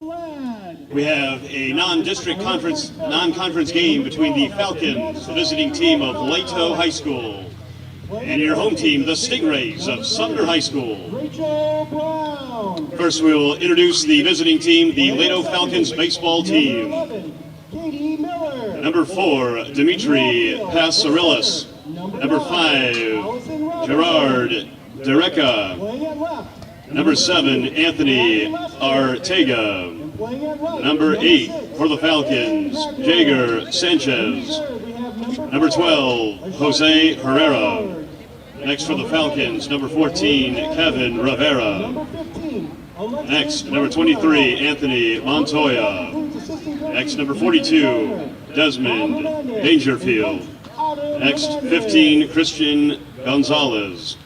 We have a non-conference game between the Falcons, the visiting team of Leto High School, and your home team, the Stingrays of Sumner High School. First, we'll introduce the visiting team, the Leto Falcons baseball team. Number 4, Dimitri Passarillas. Number 5, Gerard Dereka. Number 7, Anthony Artega. Number 8 for the Falcons, Jager Sanchez. Number 12, Jose Herrera. Next for the Falcons, number 14, Kevin Rivera. Next, number 23, Anthony Montoya. Next, number 42, Desmond Dangerfield. Next, 15, Christian Gonzalez.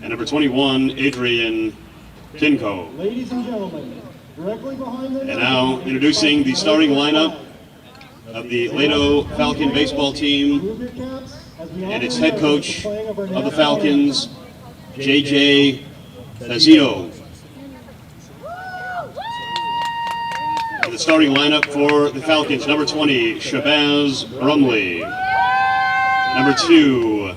And number 21, Adrian Kinko. Ladies and gentlemen, directly behind and now introducing the starting lineup of the Leto Falcon baseball team and its head coach of the Falcons, J.J. Fazito. And the starting lineup for the Falcons, number 20, Shabazz Brumley. Number 2,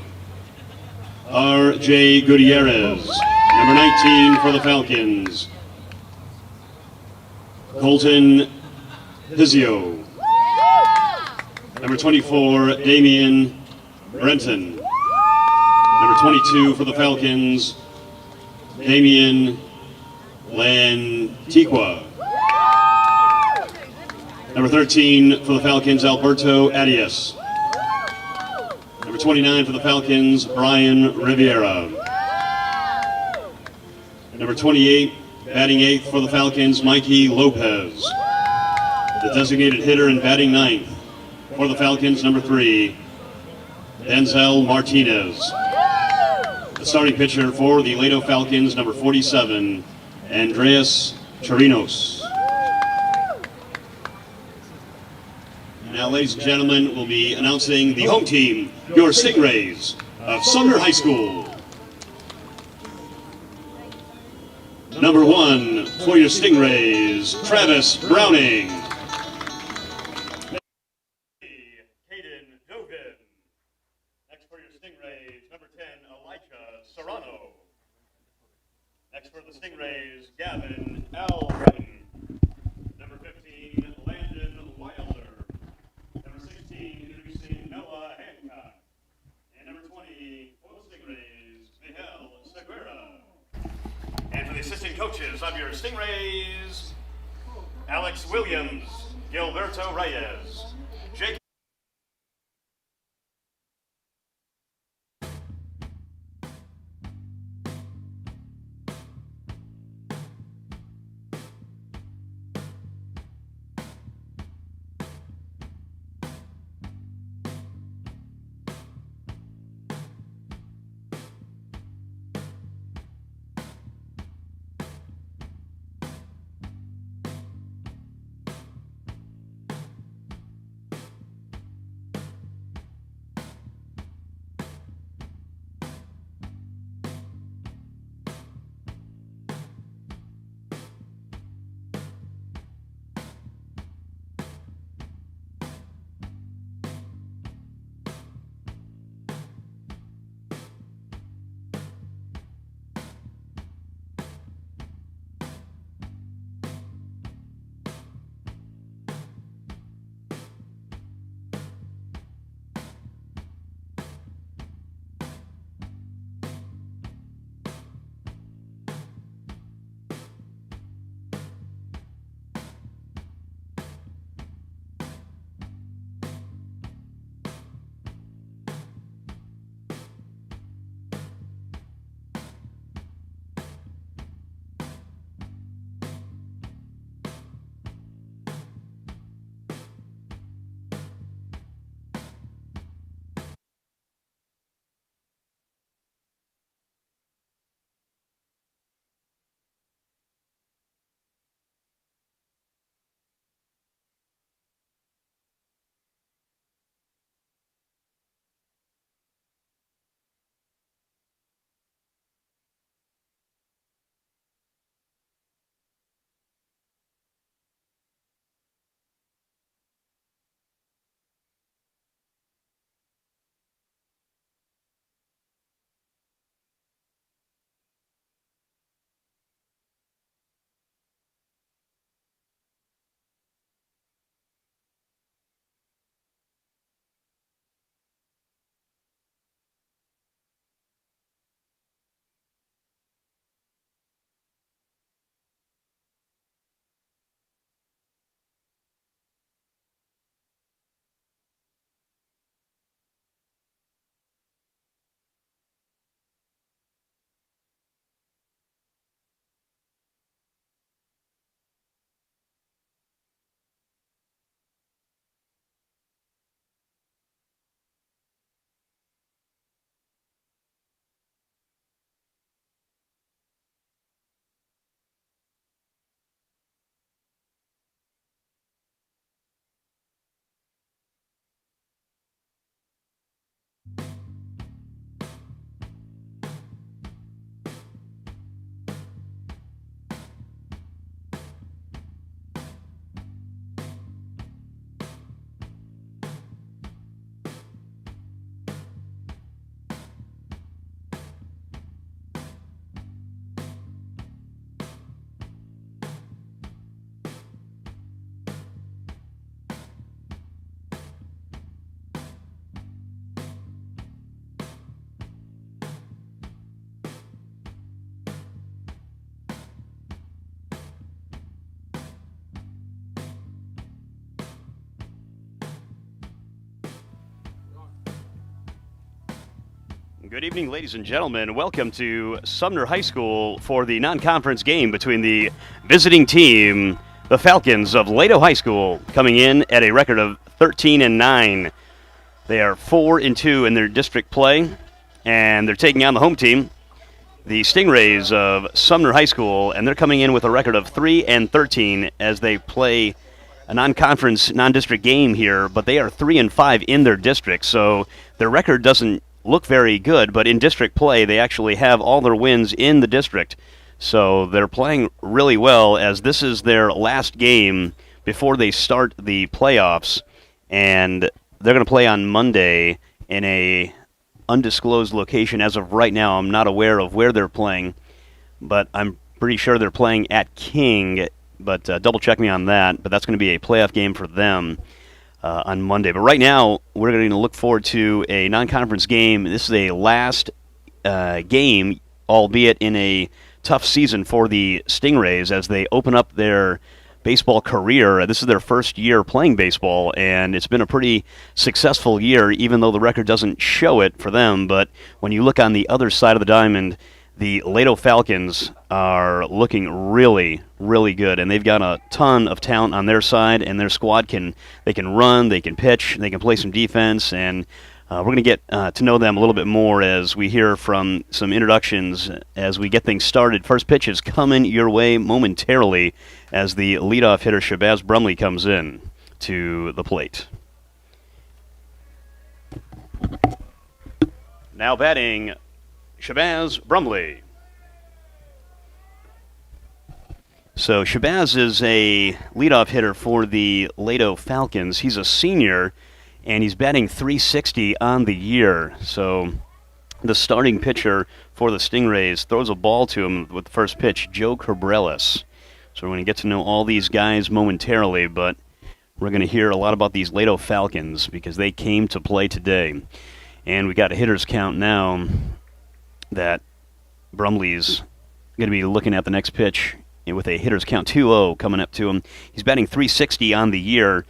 R.J. Gutierrez. Number 19 for the Falcons, Colton Pizio. Number 24, Damian Brenton. Number 22 for the Falcons, Damian Lantiqua. Number 13 for the Falcons, Alberto Arias. Number 29 for the Falcons, Brian Riviera. Number 28, batting 8th for the Falcons, Mikey Lopez. The designated hitter and batting 9th for the Falcons, number 3, Denzel Martinez. The starting pitcher for the Leto Falcons, number 47, Andreas Chirinos. Now, ladies and gentlemen, we'll be announcing the home team, your Stingrays of Sumner High School. Number 1 for your Stingrays, Travis Browning. Caden Dovin. Next for your Stingrays, number 10, Elijah Serrano. Next for the Stingrays, Gavin Albritton. Number 15, Landon Wilder. Number 16, introducing Noah Hancock. And number 20 for the Stingrays, Miguel Segura. And for the assistant coaches of your Stingrays, Alex Williams, Gilberto Reyes, Jake. Good evening, ladies and gentlemen. Welcome to Sumner High School for the non-conference game between the visiting team, the Falcons of Leto High School, coming in at a record of 13-9. They are 4-2 in their district play, and they're taking on the home team, the Stingrays of Sumner High School, and they're coming in with a record of 3-13 as they play a non-conference, non-district game here, but they are 3-5 in their district, so their record doesn't look very good, but in district play, they actually have all their wins in the district. So they're playing really well, as this is their last game before they start the playoffs, and they're going to play on Monday in a undisclosed location. As of right now, I'm not aware of where they're playing, but I'm pretty sure they're playing at King, but double check me on that. But that's going to be a playoff game for them on Monday. But right now, we're going to look forward to a non-conference game. This is a last game, albeit in a tough season for the Stingrays as they open up their baseball career. This is their first year playing baseball, and it's been a pretty successful year, even though the record doesn't show it for them. But when you look on the other side of the diamond, the Leto Falcons are looking really, really good, and they've got a ton of talent on their side, and their squad can run, they can pitch, they can play some defense, and we're going to get to know them a little bit more as we hear from some introductions as we get things started. First pitch is coming your way momentarily as the leadoff hitter Shabazz Brumley comes in to the plate. Now batting, Shabazz Brumley. So Shabazz is a leadoff hitter for the Leto Falcons. He's a senior, and he's batting .360 on the year. So the starting pitcher for the Stingrays throws a ball to him with the first pitch, Joe Cabreras. So we're going to get to know all these guys momentarily, but we're going to hear a lot about these Leto Falcons because they came to play today. And we got a hitter's count now that Brumley's going to be looking at the next pitch with a hitter's count 2-0 coming up to him. He's batting .360 on the year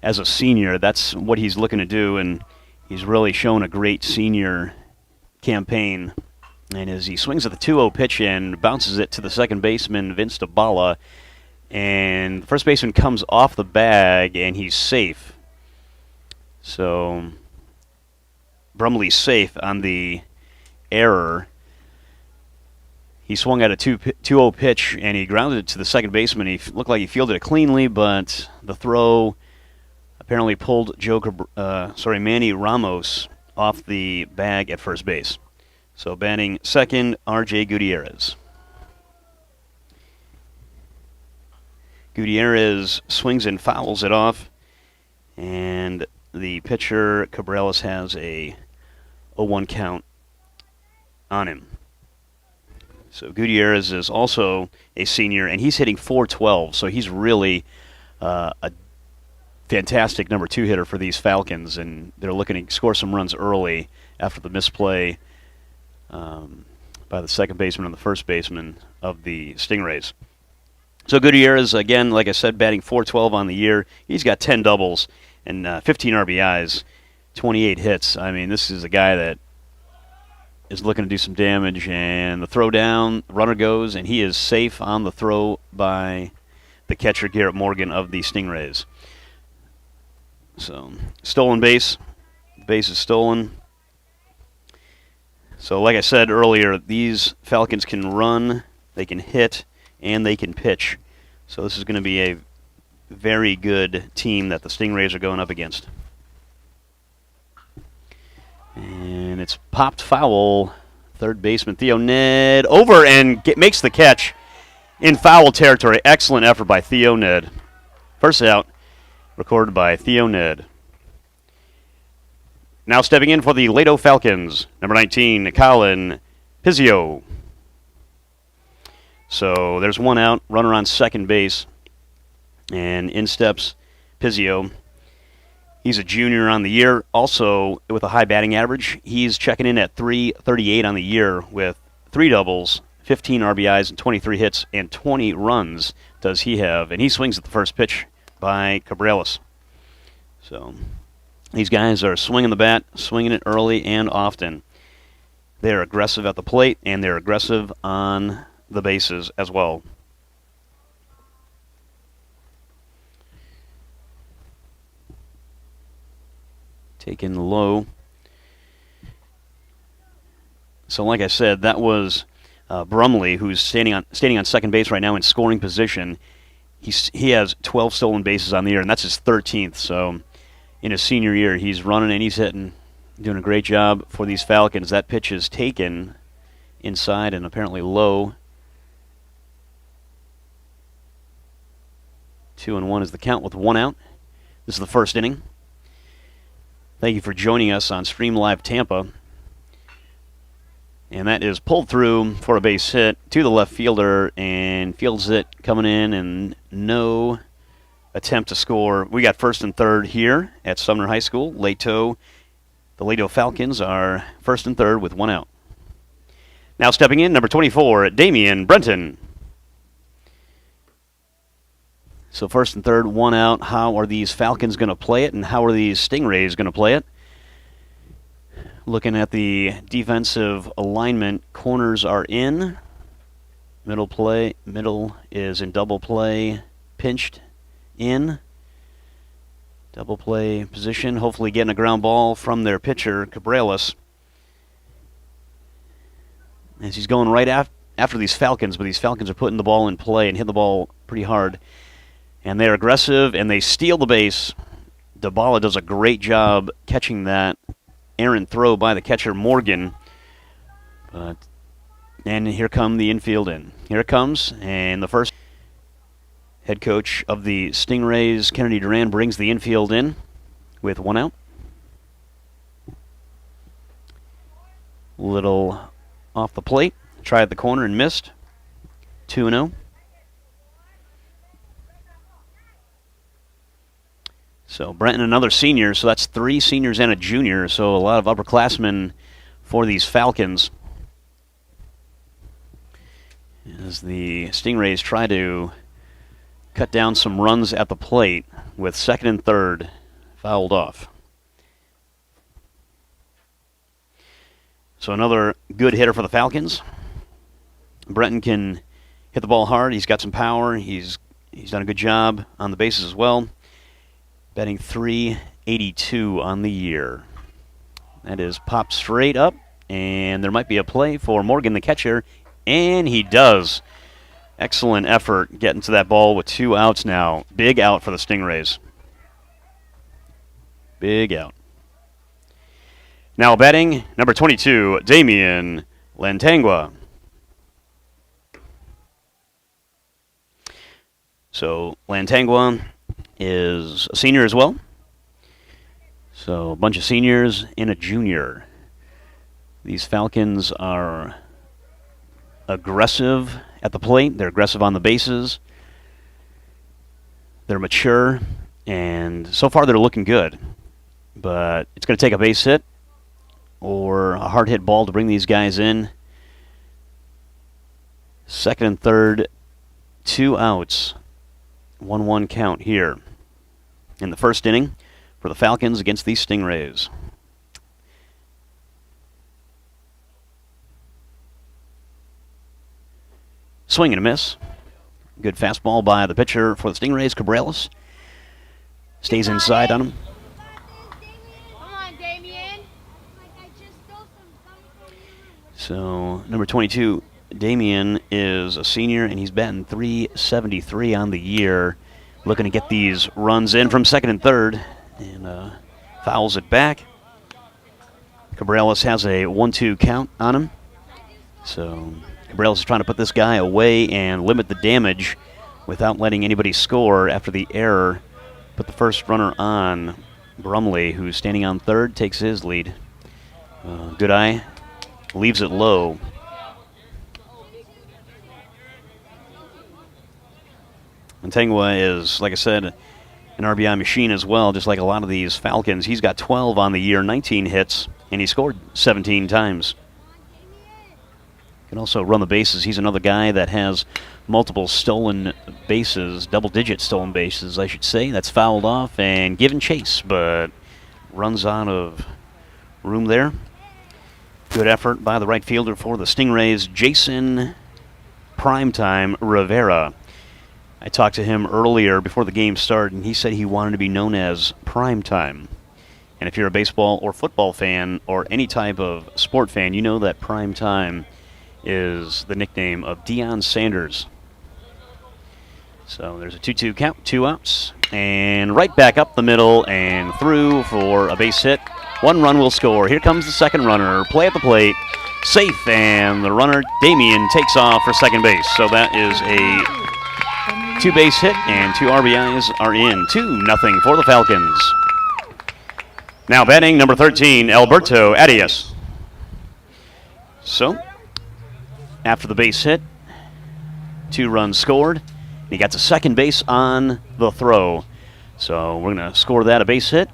as a senior. That's what he's looking to do, and he's really shown a great senior campaign. And as he swings at the 2-0 pitch and bounces it to the second baseman, Vince DeBala, and the first baseman comes off the bag, and he's safe. So Brumley's safe on the error. He swung at a 2-0 pitch, and he grounded it to the second baseman. He looked like he fielded it cleanly, but the throw apparently pulled Manny Ramos off the bag at first base. So batting second, R.J. Gutierrez. Gutierrez swings and fouls it off, and the pitcher, Cabreras, has a 0-1 count on him. So Gutierrez is also a senior, and he's hitting .412, so he's really a fantastic number 2 hitter for these Falcons, and they're looking to score some runs early after the misplay by the second baseman and the first baseman of the Stingrays. So Gutierrez, again, like I said, batting .412 on the year. He's got 10 doubles and 15 RBIs, 28 hits. I mean, this is a guy that is looking to do some damage, and the throw down, the runner goes, and he is safe on the throw by the catcher, Garrett Morgan, of the Stingrays. So, stolen base. The base is stolen. So, like I said earlier, these Falcons can run, they can hit, and they can pitch. So this is going to be a very good team that the Stingrays are going up against. And it's popped foul. Third baseman Theo Ned over and makes the catch in foul territory. Excellent effort by Theo Ned. First out, recorded by Theo Ned. Now stepping in for the Leto Falcons, number 19, Colin Pizzio. So there's one out, runner on second base, and in steps Pizzio. He's a junior on the year, also with a high batting average. He's checking in at .338 on the year with 3 doubles, 15 RBIs, and 23 hits, and 20 runs does he have. And he swings at the first pitch by Cabreras. So these guys are swinging the bat, swinging it early and often. They're aggressive at the plate, and they're aggressive on the bases as well. Taken low. So like I said, that was Brumley, who's standing on second base right now in scoring position. He has 12 stolen bases on the year, and that's his 13th. So in his senior year, he's running and he's hitting, doing a great job for these Falcons. That pitch is taken inside and apparently low. 2-1 is the count with 1 out. This is the first inning. Thank you for joining us on Stream Live Tampa. And that is pulled through for a base hit to the left fielder, and fields it coming in, and no attempt to score. We got first and third here at Sumner High School. Leto, the Leto Falcons are first and third with 1 out. Now stepping in, number 24, Damian Brenton. So first and third, 1 out. How are these Falcons going to play it, and how are these Stingrays going to play it? Looking at the defensive alignment, corners are in. Middle is in double play, pinched in. Double play position, hopefully getting a ground ball from their pitcher, Cabrales. As he's going right after these Falcons, but these Falcons are putting the ball in play and hit the ball pretty hard. And they're aggressive, and they steal the base. Dabala does a great job catching that errant throw by the catcher, Morgan. And here come the infield in. Here it comes, and the first head coach of the Stingrays, Kennedy Duran, brings the infield in with 1 out. Little off the plate. Tried the corner and missed. 2-0. So Brenton, another senior, so that's 3 seniors and a junior, so a lot of upperclassmen for these Falcons. As the Stingrays try to cut down some runs at the plate with second and third fouled off. So another good hitter for the Falcons. Brenton can hit the ball hard. He's got some power. He's done a good job on the bases as well. Batting .382 on the year. That is popped straight up, and there might be a play for Morgan, the catcher, and he does. Excellent effort getting to that ball with 2 outs now. Big out for the Stingrays. Big out. Now batting, number 22, Damian Lantangua. So Lantangua is a senior as well. So a bunch of seniors and a junior. These Falcons are aggressive at the plate. They're aggressive on the bases. They're mature, and so far they're looking good. But it's going to take a base hit or a hard hit ball to bring these guys in. Second and third, 2 outs. 1-1 count here in the first inning for the Falcons against these Stingrays. Swing and a miss. Good fastball by the pitcher for the Stingrays, Cabrales. Stays inside on him. Come on, Damien. So, number 22, Damian is a senior, and he's batting .373 on the year. Looking to get these runs in from second and third, and fouls it back. Cabrales has a 1-2 count on him. So Cabrales is trying to put this guy away and limit the damage without letting anybody score after the error. Put the first runner on. Brumley, who's standing on third, takes his lead. Good eye. Leaves it low. Lantangua is, like I said, an RBI machine as well, just like a lot of these Falcons. He's got 12 on the year, 19 hits, and he scored 17 times. Can also run the bases. He's another guy that has multiple stolen bases, double-digit stolen bases, I should say. That's fouled off and given chase, but runs out of room there. Good effort by the right fielder for the Stingrays, Jason Primetime Rivera. I talked to him earlier before the game started, and he said he wanted to be known as Primetime. And if you're a baseball or football fan or any type of sport fan, you know that Primetime is the nickname of Deion Sanders. So there's a 2-2 count, 2 outs, and right back up the middle and through for a base hit. 1 run will score. Here comes the second runner. Play at the plate. Safe, and the runner, Damien, takes off for second base. So that is a 2-base hit, and 2 RBIs are in. 2-0 for the Falcons. Now batting number 13, Alberto Arias. So, after the base hit, 2 runs scored. He got to second base on the throw. So we're going to score that a base hit.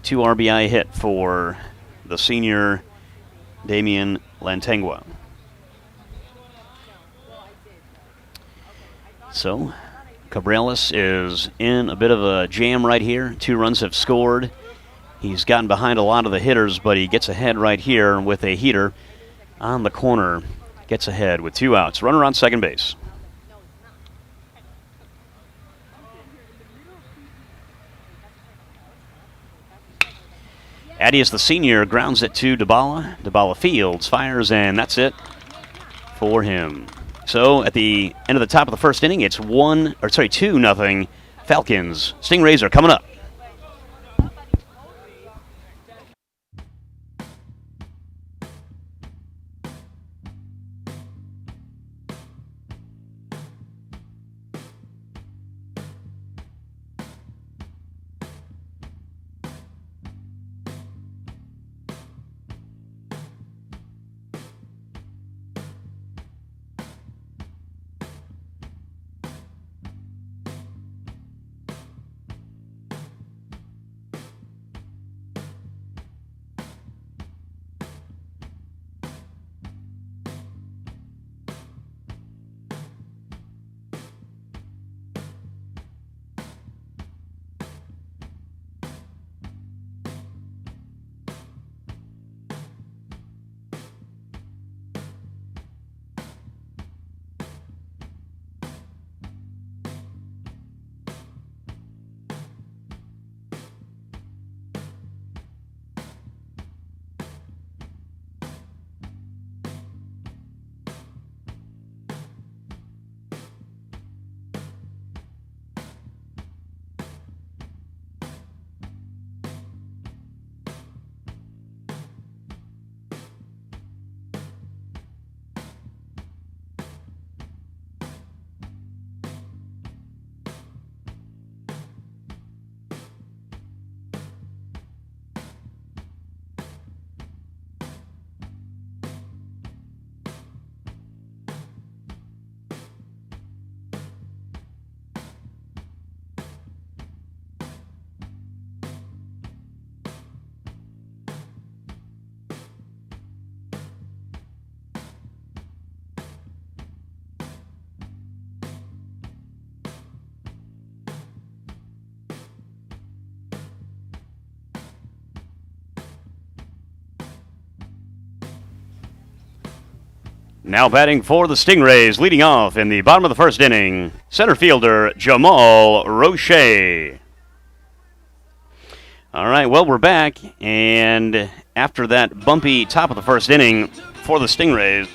2 RBI hit for the senior Damian Lantangua. So Cabrales is in a bit of a jam right here. 2 runs have scored. He's gotten behind a lot of the hitters, but he gets ahead right here with a heater on the corner. Gets ahead with 2 outs. Runner on second base. Adias, the senior, grounds it to Dybala. Dybala fields, fires, and that's it for him. So at the end of the top of the first inning, it's 2-0 Falcons. Stingrays are coming up. Now batting for the Stingrays, leading off in the bottom of the first inning, center fielder Jamal Roche. All right, well, we're back, and after that bumpy top of the first inning for the Stingrays,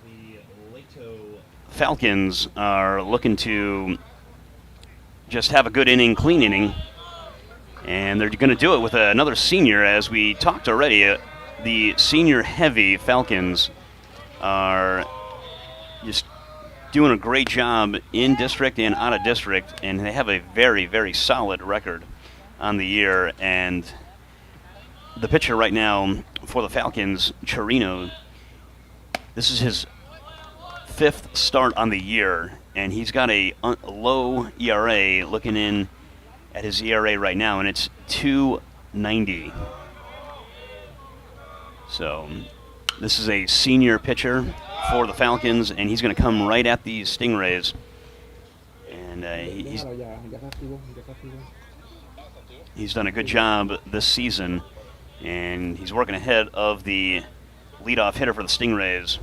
the Leto Falcons are looking to just have a good inning, clean inning, and they're going to do it with another senior, as we talked already. The senior-heavy Falcons are just doing a great job in district and out of district, and they have a very, very solid record on the year. And the pitcher right now for the Falcons, Chirino, this is his 5th start on the year, and he's got a low ERA, looking in at his ERA right now, and it's 2.90. So this is a senior pitcher for the Falcons, and he's going to come right at these Stingrays. And he's done a good job this season And he's working ahead of the leadoff hitter for the Stingrays,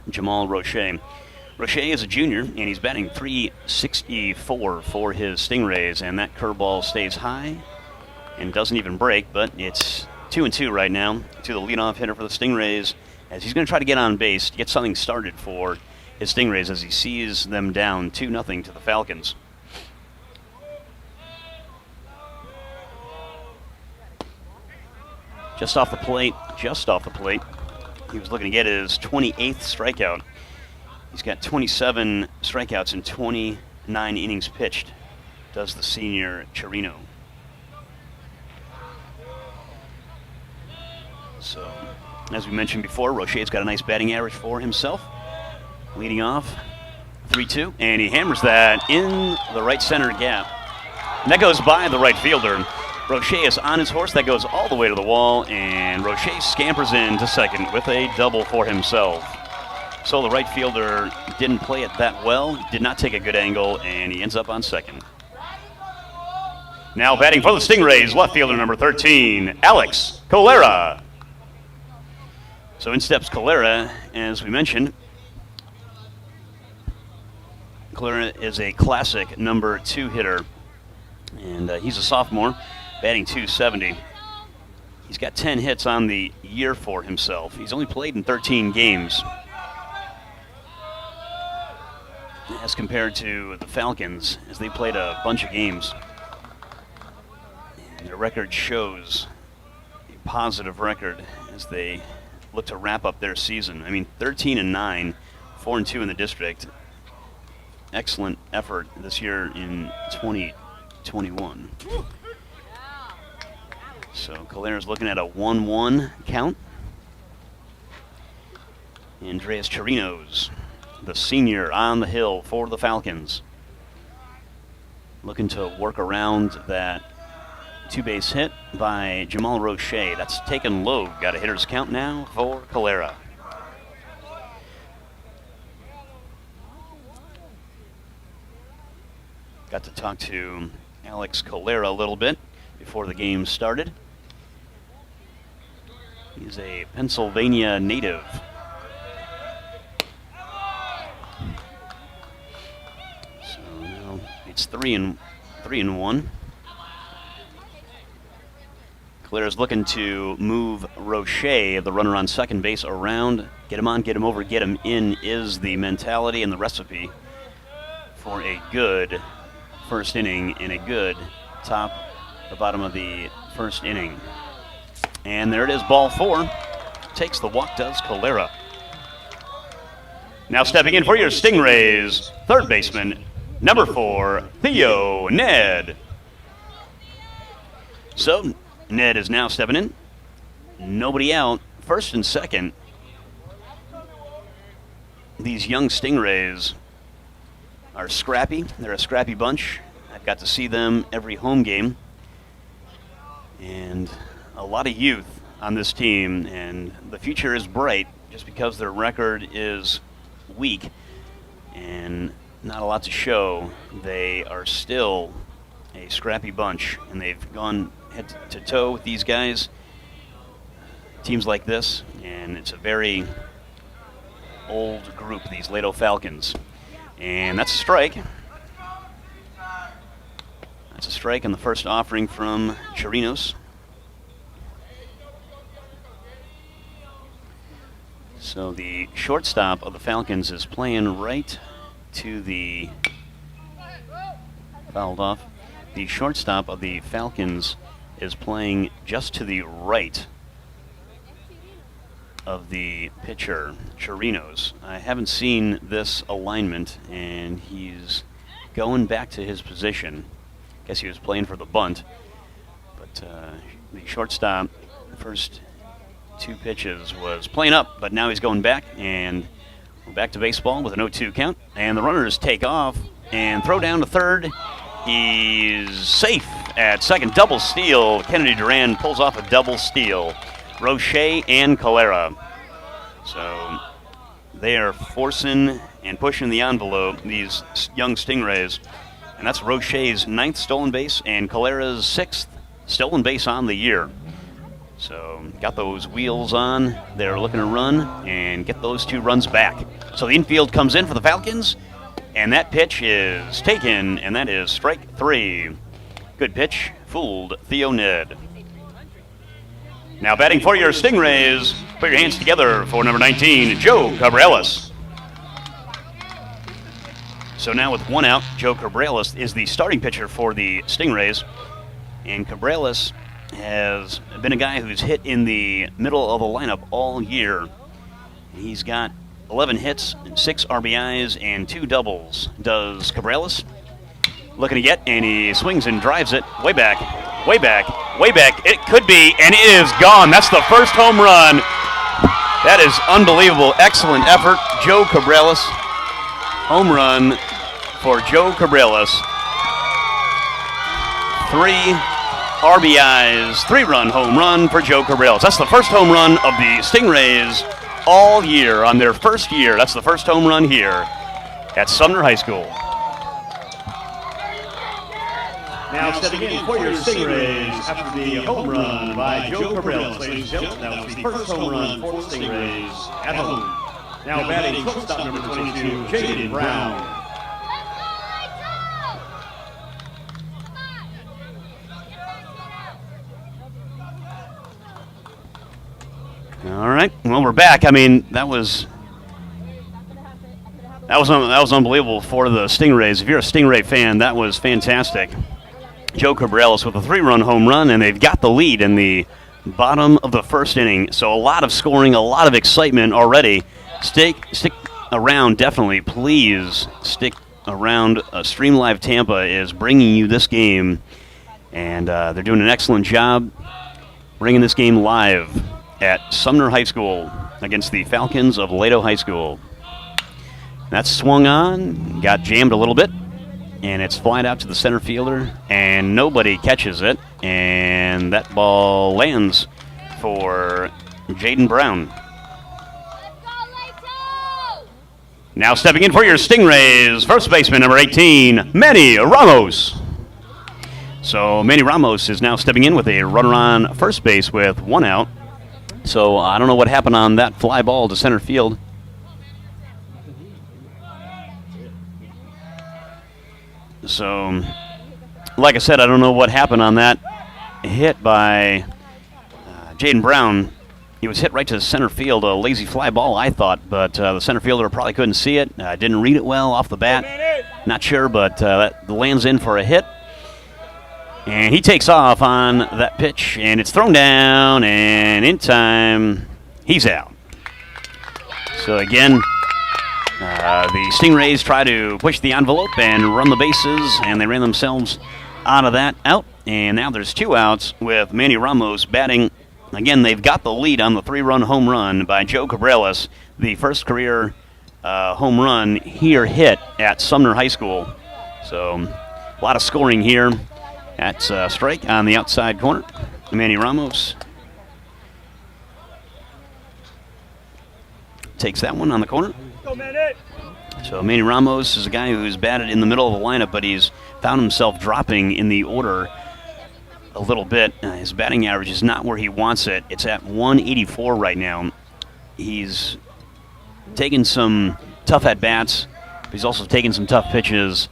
Jamal Roche. Roche is a junior, and he's batting .364 for his Stingrays, and that curveball stays high and doesn't even break, but it's 2-2 right now to the leadoff hitter for the Stingrays, as he's going to try to get on base, to get something started for his Stingrays as he sees them down 2-0 to the Falcons. Just off the plate. He was looking to get his 28th strikeout. He's got 27 strikeouts in 29 innings pitched, does the senior Chirino. So, as we mentioned before, Roche's got a nice batting average for himself. Leading off, 3-2, and he hammers that in the right center gap. And that goes by the right fielder. Roche is on his horse. That goes all the way to the wall, and Roche scampers in to second with a double for himself. So the right fielder didn't play it that well, did not take a good angle, and he ends up on second. Now batting for the Stingrays, left fielder number 13, Alex Colera. So in steps Colera, as we mentioned. Colera is a classic number 2 hitter, and he's a sophomore, batting .270. He's got 10 hits on the year for himself. He's only played in 13 games, as compared to the Falcons, as they played a bunch of games. And their record shows a positive record as they look to wrap up their season. I mean, 13-9, 4-2 in the district. Excellent effort this year in 2021. So Colera's looking at a 1-1 count. Andreas Chirinos, the senior, on the hill for the Falcons, looking to work around that 2-base hit by Jamal Roche. That's taken low. Got a hitter's count now for Colera. Got to talk to Alex Colera a little bit before the game started. He's a Pennsylvania native. So now it's 3-1. Colera's looking to move Roche, the runner on second base, around. Get him on, get him over, get him in is the mentality and the recipe for a good first inning and a good top the bottom of the first inning. And there it is, ball 4. Takes the walk, does Colera. Now stepping in for your Stingrays, third baseman, number 4, Theo Ned. So Ned is now stepping in. Nobody out, first and second. These young Stingrays are scrappy. They're a scrappy bunch. I've got to see them every home game. And a lot of youth on this team, and the future is bright just because their record is weak and not a lot to show. They are still a scrappy bunch, and they've gone head to toe with these guys, teams like this, and it's a very old group, these Leto Falcons. And that's a strike. That's a strike on the first offering from Chirinos. So the shortstop of the Falcons is playing right to the... Fouled off. The shortstop of the Falcons is playing just to the right of the pitcher, Chirinos. I haven't seen this alignment, and he's going back to his position. Guess he was playing for the bunt. But the shortstop, first 2 pitches, was playing up, but now he's going back, and we're back to baseball with an 0-2 count. And the runners take off and throw down to third. He's safe at second. Double steal. Kennedy Duran pulls off a double steal. Roche and Colera. So they are forcing and pushing the envelope, these young Stingrays. And that's Roche's 9th stolen base and Colera's 6th stolen base on the year. So got those wheels on. They're looking to run and get those 2 runs back. So the infield comes in for the Falcons, and that pitch is taken, and that is strike 3. Good pitch, fooled Theo Ned. Now batting for your Stingrays, put your hands together for number 19, Joe Cabrales. So now with 1 out, Joe Cabrales is the starting pitcher for the Stingrays. And Cabrales has been a guy who's hit in the middle of the lineup all year. He's got 11 hits, 6 RBIs, and 2 doubles. Does Cabrales. Looking to get, and he swings and drives it way back, way back, way back. It could be, and it is gone. That's the first home run. That is unbelievable. Excellent effort, Joe Cabrales. Home run for Joe Cabrales. 3 RBIs, 3-run home run for Joe Cabrales. That's the first home run of the Stingrays all year on their first year. That's the first home run here at Sumner High School. Now stepping in for your Stingrays after the home run by Joe Cabrales. Ladies and gentlemen, that was the first home run for the Stingrays at home. Now batting shortstop number 22, Jaden Brown. All right, well, we're back. I mean, that was unbelievable for the Stingrays. If you're a Stingray fan, that was fantastic. Joe Cabrales with a 3-run home run, and they've got the lead in the bottom of the first inning. So a lot of scoring, a lot of excitement already. Stick around, definitely. Please stick around. Stream Live Tampa is bringing you this game, and they're doing an excellent job bringing this game live at Sumner High School against the Falcons of Leto High School. That's swung on, got jammed a little bit, and it's flied out to the center fielder, and nobody catches it, and that ball lands for Jaden Brown. Let's go, Leto! Now stepping in for your Stingrays, first baseman number 18, Manny Ramos. So Manny Ramos is now stepping in with a runner on first base with 1 out. So I don't know what happened on that fly ball to center field. So, like I said, I don't know what happened on that hit by Jaden Brown. He was hit right to center field, a lazy fly ball, I thought, but the center fielder probably couldn't see it. Didn't read it well off the bat. Not sure, but that lands in for a hit. And he takes off on that pitch, and it's thrown down, and in time, he's out. So again, the Stingrays try to push the envelope and run the bases, and they ran themselves out of that out. And now there's 2 outs with Manny Ramos batting. Again, they've got the lead on the 3-run home run by Joe Cabrales, the first career home run here hit at Sumner High School. So a lot of scoring here. That's a strike on the outside corner. Manny Ramos takes that one on the corner. So Manny Ramos is a guy who's batted in the middle of the lineup, but he's found himself dropping in the order a little bit. His batting average is not where he wants it. It's at 184 right now. He's taken some tough at-bats, but he's also taken some tough pitches.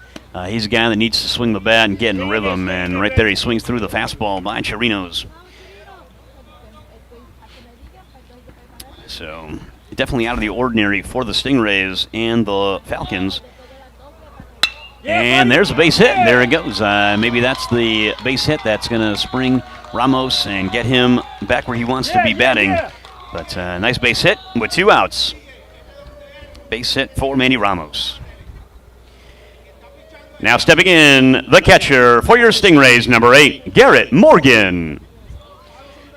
He's a guy that needs to swing the bat and get in rhythm, and right there he swings through the fastball by Chirinos. So definitely out of the ordinary for the Stingrays and the Falcons. And there's a base hit. There it goes. Maybe that's the base hit that's going to spring Ramos and get him back where he wants to be batting. But nice base hit with 2 outs. Base hit for Manny Ramos. Now stepping in, the catcher for your Stingrays, number 8, Garrett Morgan.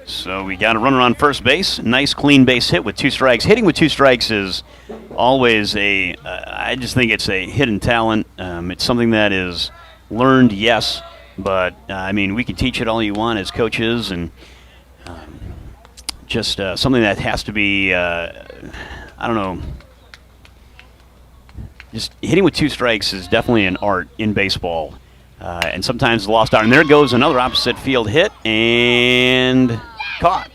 So we got a runner on first base. Nice clean base hit with 2 strikes. Hitting with 2 strikes is always I just think it's a hidden talent. It's something that is learned, yes, but I mean, we can teach it all you want as coaches, and just something that has to be, I don't know. Just hitting with 2 strikes is definitely an art in baseball, and sometimes lost art. And there goes another opposite field hit, and caught.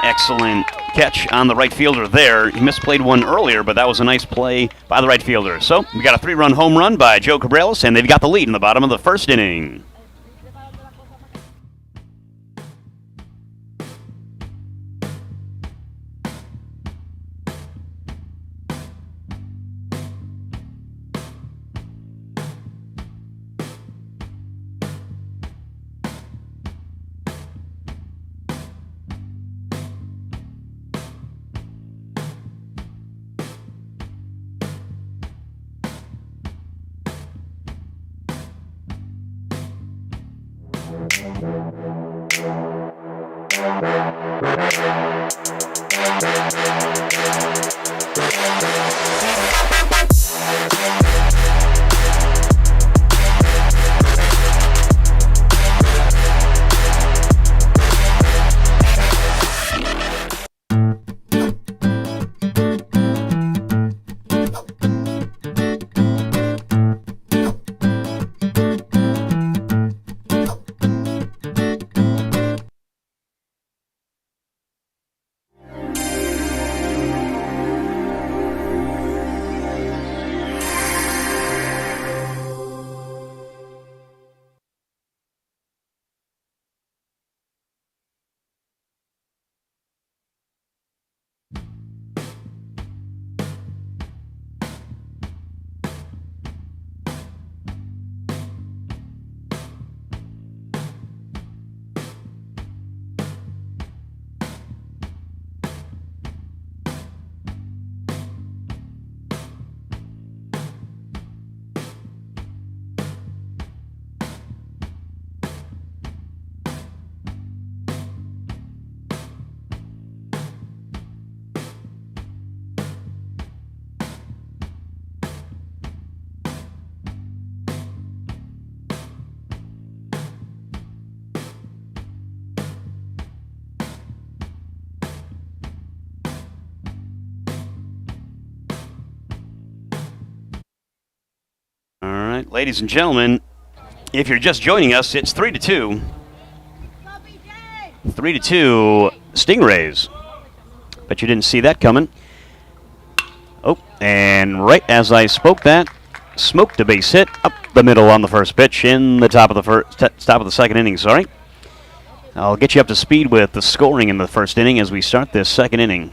Excellent catch on the right fielder there. He misplayed one earlier, but that was a nice play by the right fielder. So we got a 3-run home run by Joe Cabrales, and they've got the lead in the bottom of the first inning. All right, ladies and gentlemen, if you're just joining us, it's 3-2. 3-2 Stingrays. Bet you didn't see that coming. Oh, and right as I spoke that, smoked a base hit up the middle on the first pitch in the top of the second inning, sorry. I'll get you up to speed with the scoring in the first inning as we start this second inning.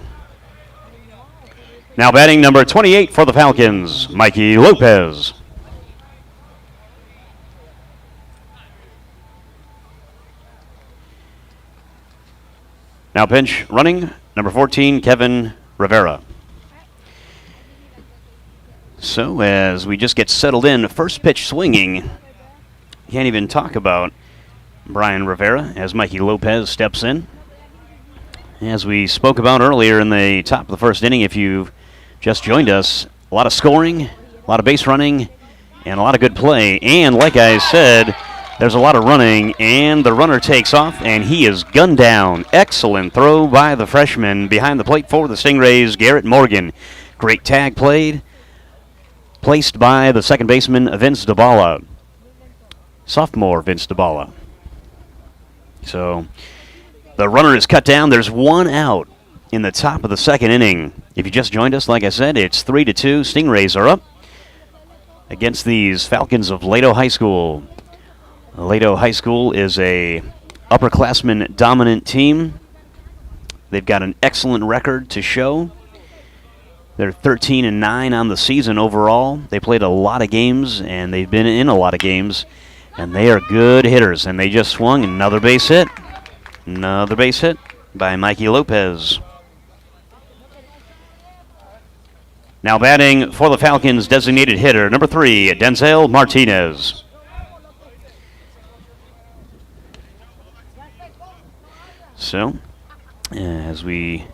Now batting number 28 for the Falcons, Mikey Lopez. Now pinch running, number 14, Kevin Rivera. So as we just get settled in, first pitch swinging, can't even talk about Brian Rivera as Mikey Lopez steps in. As we spoke about earlier in the top of the first inning, if you've just joined us, a lot of scoring, a lot of base running, and a lot of good play. And like I said, there's a lot of running, and the runner takes off, and he is gunned down. Excellent throw by the freshman behind the plate for the Stingrays, Garrett Morgan. Great tag placed by the second baseman, Vince DeBala. Sophomore Vince DeBala. So the runner is cut down. There's one out in the top of the second inning. If you just joined us, like I said, it's 3-2. Stingrays are up against these Falcons of Leto High School. Leto High School is a upperclassman dominant team. They've got an excellent record to show. They're 13-9 on the season overall. They played a lot of games, and they've been in a lot of games, and they are good hitters. And they just swung another base hit. Another base hit by Mikey Lopez. Now batting for the Falcons, designated hitter, number 3, Denzel Martinez. So, as we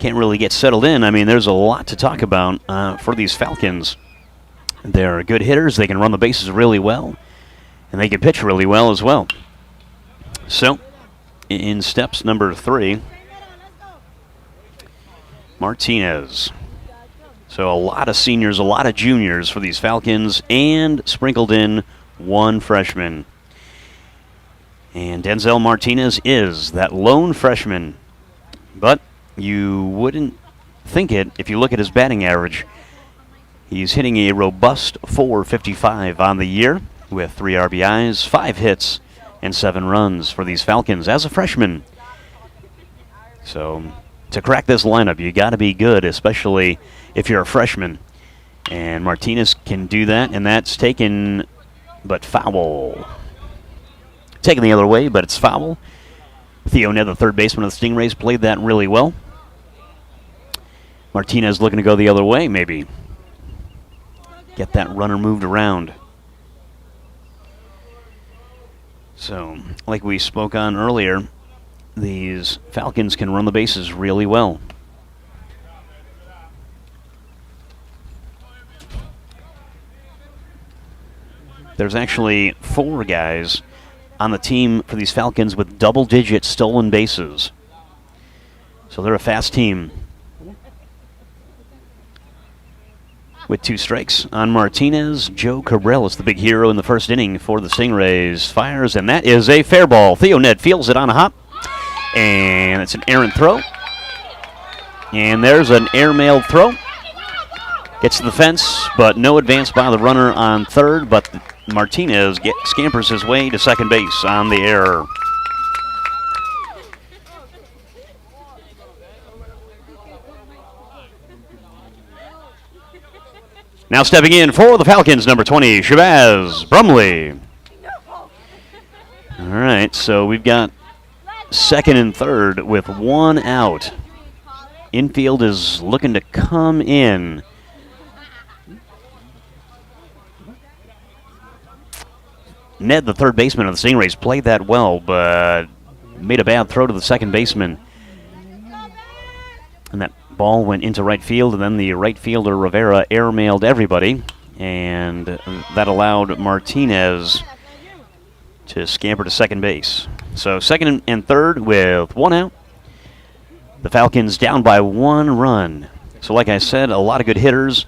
can't really get settled in, I mean, there's a lot to talk about for these Falcons. They're good hitters. They can run the bases really well, and they can pitch really well as well. So, in steps number 3, Martinez. So a lot of seniors, a lot of juniors for these Falcons, and sprinkled in one freshman. And Denzel Martinez is that lone freshman. But you wouldn't think it if you look at his batting average. He's hitting a robust .455 on the year with 3 RBIs, 5 hits, and 7 runs for these Falcons as a freshman. So to crack this lineup, you got to be good, especially if you're a freshman. And Martinez can do that, and that's taken, but foul. Taken the other way, but it's foul. Theo Ned, the third baseman of the Stingrays, played that really well. Martinez looking to go the other way, maybe. Get that runner moved around. So, like we spoke on earlier, these Falcons can run the bases really well. There's actually 4 guys on the team for these Falcons with double-digit stolen bases. So they're a fast team. With 2 strikes on Martinez, Joe Cabral is the big hero in the first inning for the Stingrays. Fires, and that is a fair ball. Theo Ned fields it on a hop, and it's an errant throw. And there's an airmailed throw. Gets to the fence, but no advance by the runner on third, but Martinez scampers his way to second base on the error. Now stepping in for the Falcons, number 20, Shabazz Brumley. All right, so we've got second and third with 1 out. Infield is looking to come in. Ned, the third baseman of the Stingrays, played that well, but made a bad throw to the second baseman. And that ball went into right field, and then the right fielder, Rivera, airmailed everybody. And that allowed Martinez to scamper to second base. So second and third with 1 out. The Falcons down by 1 run. So like I said, a lot of good hitters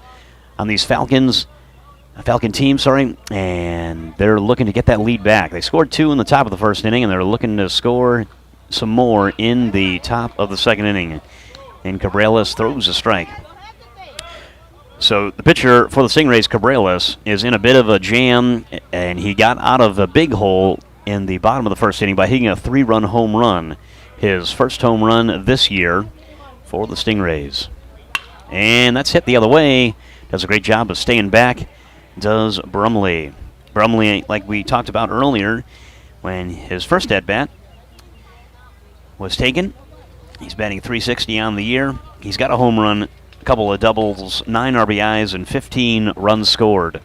on these Falcon team, and they're looking to get that lead back. They scored 2 in the top of the first inning, and they're looking to score some more in the top of the second inning. And Cabrales throws a strike. So the pitcher for the Stingrays, Cabrales, is in a bit of a jam, and he got out of a big hole in the bottom of the first inning by hitting a 3-run home run. His first home run this year for the Stingrays. And that's hit the other way. Does a great job of staying back. Does Brumley. Brumley, like we talked about earlier, when his first at-bat was taken, he's batting .360 on the year. He's got a home run, a couple of doubles, 9 RBIs, and 15 runs scored.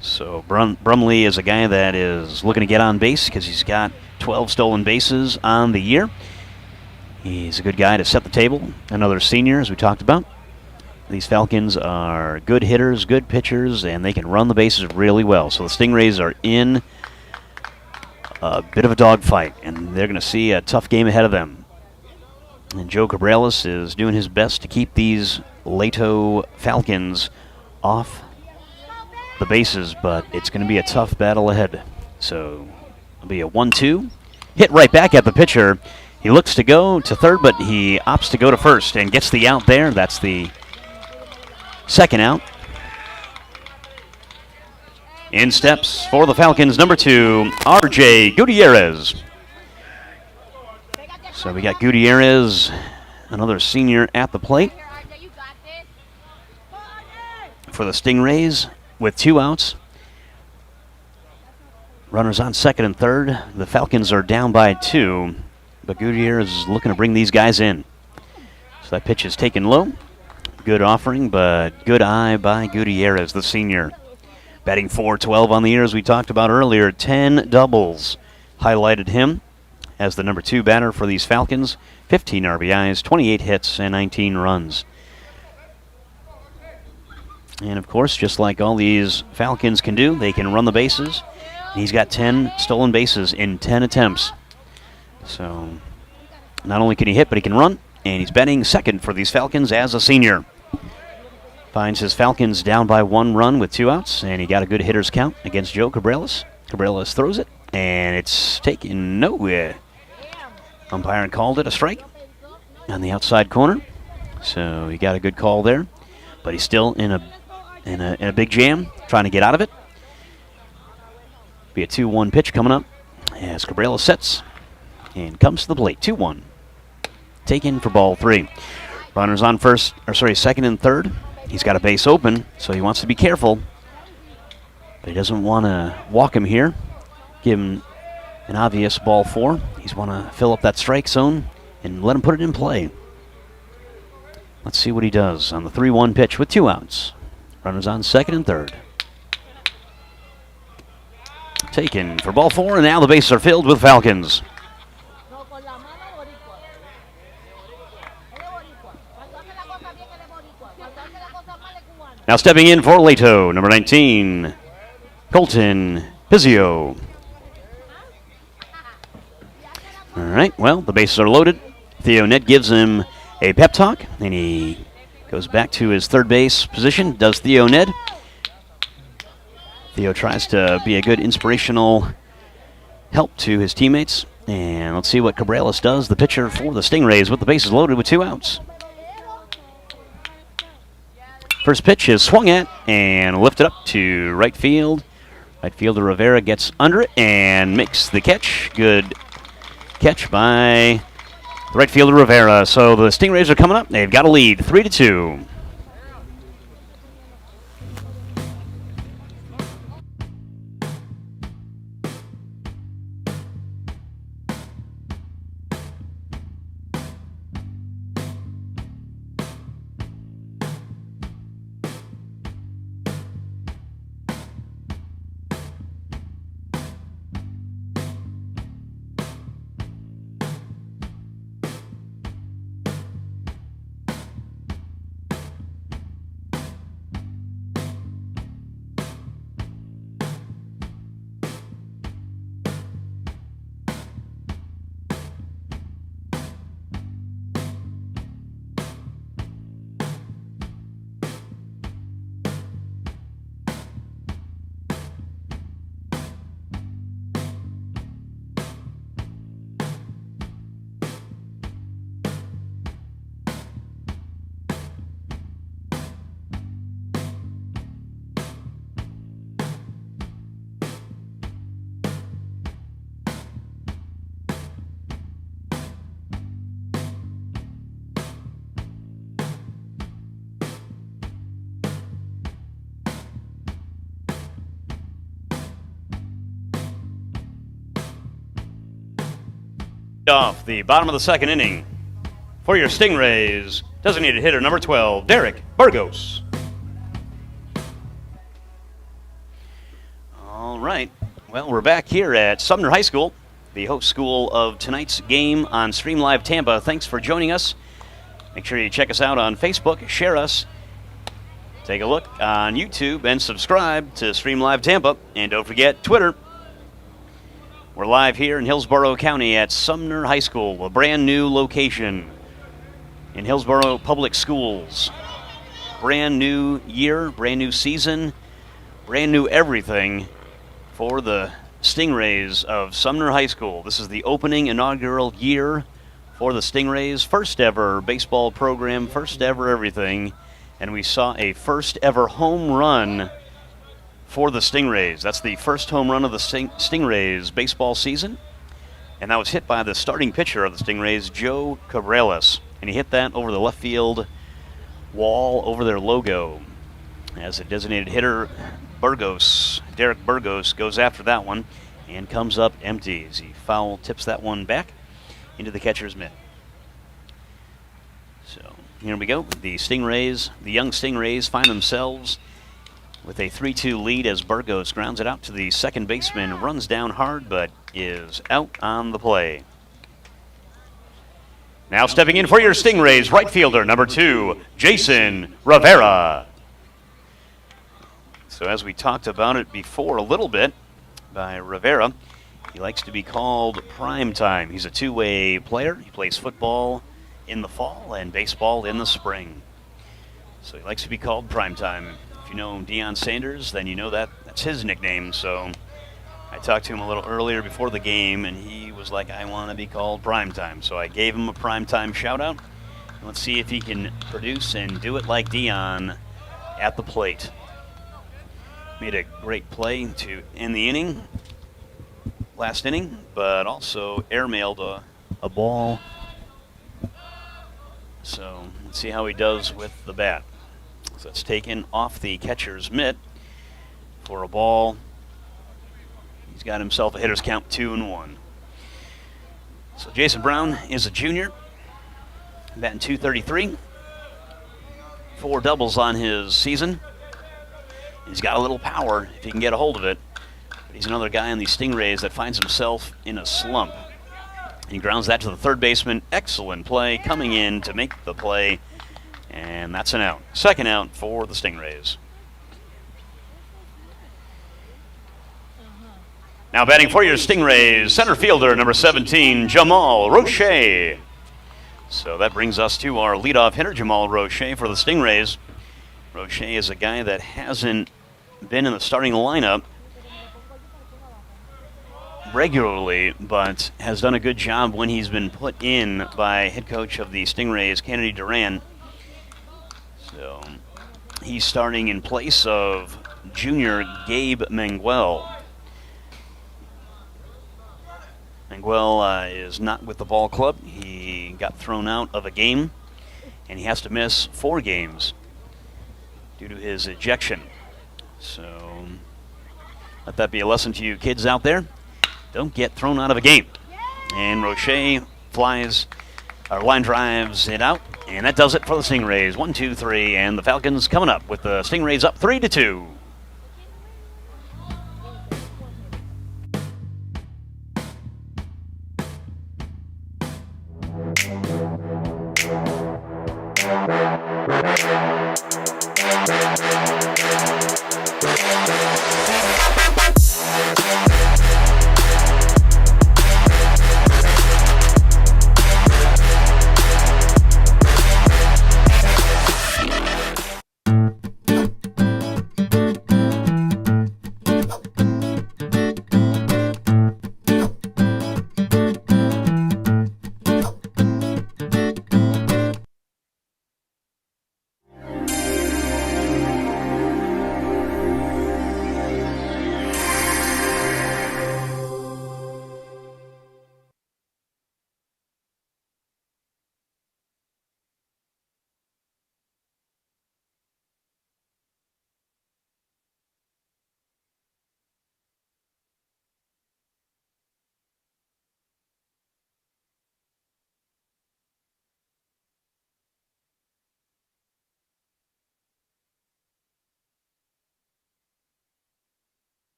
So Brumley is a guy that is looking to get on base because he's got 12 stolen bases on the year. He's a good guy to set the table. Another senior, as we talked about. These Falcons are good hitters, good pitchers, and they can run the bases really well. So the Stingrays are in a bit of a dogfight, and they're going to see a tough game ahead of them. And Joe Cabrales is doing his best to keep these Leto Falcons off the bases, but it's going to be a tough battle ahead. So it'll be a 1-2. Hit right back at the pitcher. He looks to go to third, but he opts to go to first and gets the out there. That's the second out. In steps for the Falcons, number 2, R.J. Gutierrez. So we got Gutierrez, another senior at the plate for the Stingrays with 2 outs. Runners on second and third. The Falcons are down by 2, but Gutierrez is looking to bring these guys in. So that pitch is taken low. Good offering, but good eye by Gutierrez, the senior. Batting .412 on the year, as we talked about earlier. 10 doubles highlighted him as the number 2 batter for these Falcons. 15 RBIs, 28 hits, and 19 runs. And, of course, just like all these Falcons can do, they can run the bases. He's got 10 stolen bases in 10 attempts. So not only can he hit, but he can run. And he's batting second for these Falcons as a senior. Finds his Falcons down by 1 run with 2 outs, and he got a good hitter's count against Joe Cabrales. Cabrales throws it, and it's taken nowhere. Umpire called it a strike on the outside corner, so he got a good call there. But he's still in a big jam, trying to get out of it. Be a 2-1 pitch coming up as Cabrera sets and comes to the plate. 2-1. Taken for ball 3. Runners on second and third. He's got a base open, so he wants to be careful. But he doesn't want to walk him here. Give him an obvious ball 4. He's want to fill up that strike zone and let him put it in play. Let's see what he does on the 3-1 pitch with 2 outs. Runners on second and third. Taken for ball 4, and now the bases are filled with Falcons. Now stepping in for Leto, number 19, Colton Pizzio. All right, well, the bases are loaded. Theo Ned gives him a pep talk, and he goes back to his third base position, does Theo Ned. Theo tries to be a good inspirational help to his teammates. And let's see what Cabrera does, the pitcher for the Stingrays, with the bases loaded with 2 outs. First pitch is swung at and lifted up to right field. Right fielder Rivera gets under it and makes the catch. Good catch by the right fielder Rivera. So the Stingrays are coming up. They've got a lead, 3-2. Off the bottom of the second inning for your Stingrays, designated hitter number 12, Derek Burgos. All right, well, we're back here at Sumner High School, the host school of tonight's game on Stream Live Tampa. Thanks for joining us. Make sure you check us out on Facebook, share us, take a look on YouTube, and subscribe to Stream Live Tampa. And don't forget Twitter. We're live here in Hillsborough County at Sumner High School, a brand new location in Hillsborough Public Schools. Brand new year, brand new season, brand new everything for the Stingrays of Sumner High School. This is the opening inaugural year for the Stingrays, first ever baseball program, first ever everything, and we saw a first ever home run for the Stingrays. That's the first home run of the Stingrays baseball season. And that was hit by the starting pitcher of the Stingrays, Joe Cabreras. And he hit that over the left field wall over their logo. As a designated hitter, Derek Burgos, goes after that one and comes up empty as he foul tips that one back into the catcher's mitt. So here we go. The Stingrays, the young Stingrays, find themselves with a 3-2 lead as Burgos grounds it out to the second baseman, runs down hard, but is out on the play. Now stepping in for your Stingrays, right fielder, number 2, Jason Rivera. So as we talked about it before a little bit by Rivera, he likes to be called prime time. He's a two-way player. He plays football in the fall and baseball in the spring. So he likes to be called prime time. If you know Deion Sanders, then you know that's his nickname. So I talked to him a little earlier before the game, and he was like, I want to be called Primetime. So I gave him a Primetime shout-out. Let's see if he can produce and do it like Dion at the plate. Made a great play to end the inning, last inning, but also airmailed a ball. So let's see how he does with the bat. So it's taken off the catcher's mitt for a ball. He's got himself a hitter's count 2-1. So Jason Brown is a junior, batting .233, 4 doubles on his season. He's got a little power if he can get a hold of it. But he's another guy on the Stingrays that finds himself in a slump. He grounds that to the third baseman. Excellent play coming in to make the play. And that's an out. Second out for the Stingrays. Now batting for your Stingrays, center fielder number 17, Jamal Roche. So that brings us to our leadoff hitter, Jamal Roche, for the Stingrays. Roche is a guy that hasn't been in the starting lineup regularly, but has done a good job when he's been put in by head coach of the Stingrays, Kennedy Duran. So he's starting in place of junior Gabe Manguel. Manguel is not with the ball club. He got thrown out of a game, and he has to miss 4 games due to his ejection. So let that be a lesson to you kids out there. Don't get thrown out of a game. And Roche line drives it out, and that does it for the Stingrays. 1, 2, 3, and the Falcons coming up with the Stingrays up 3-2.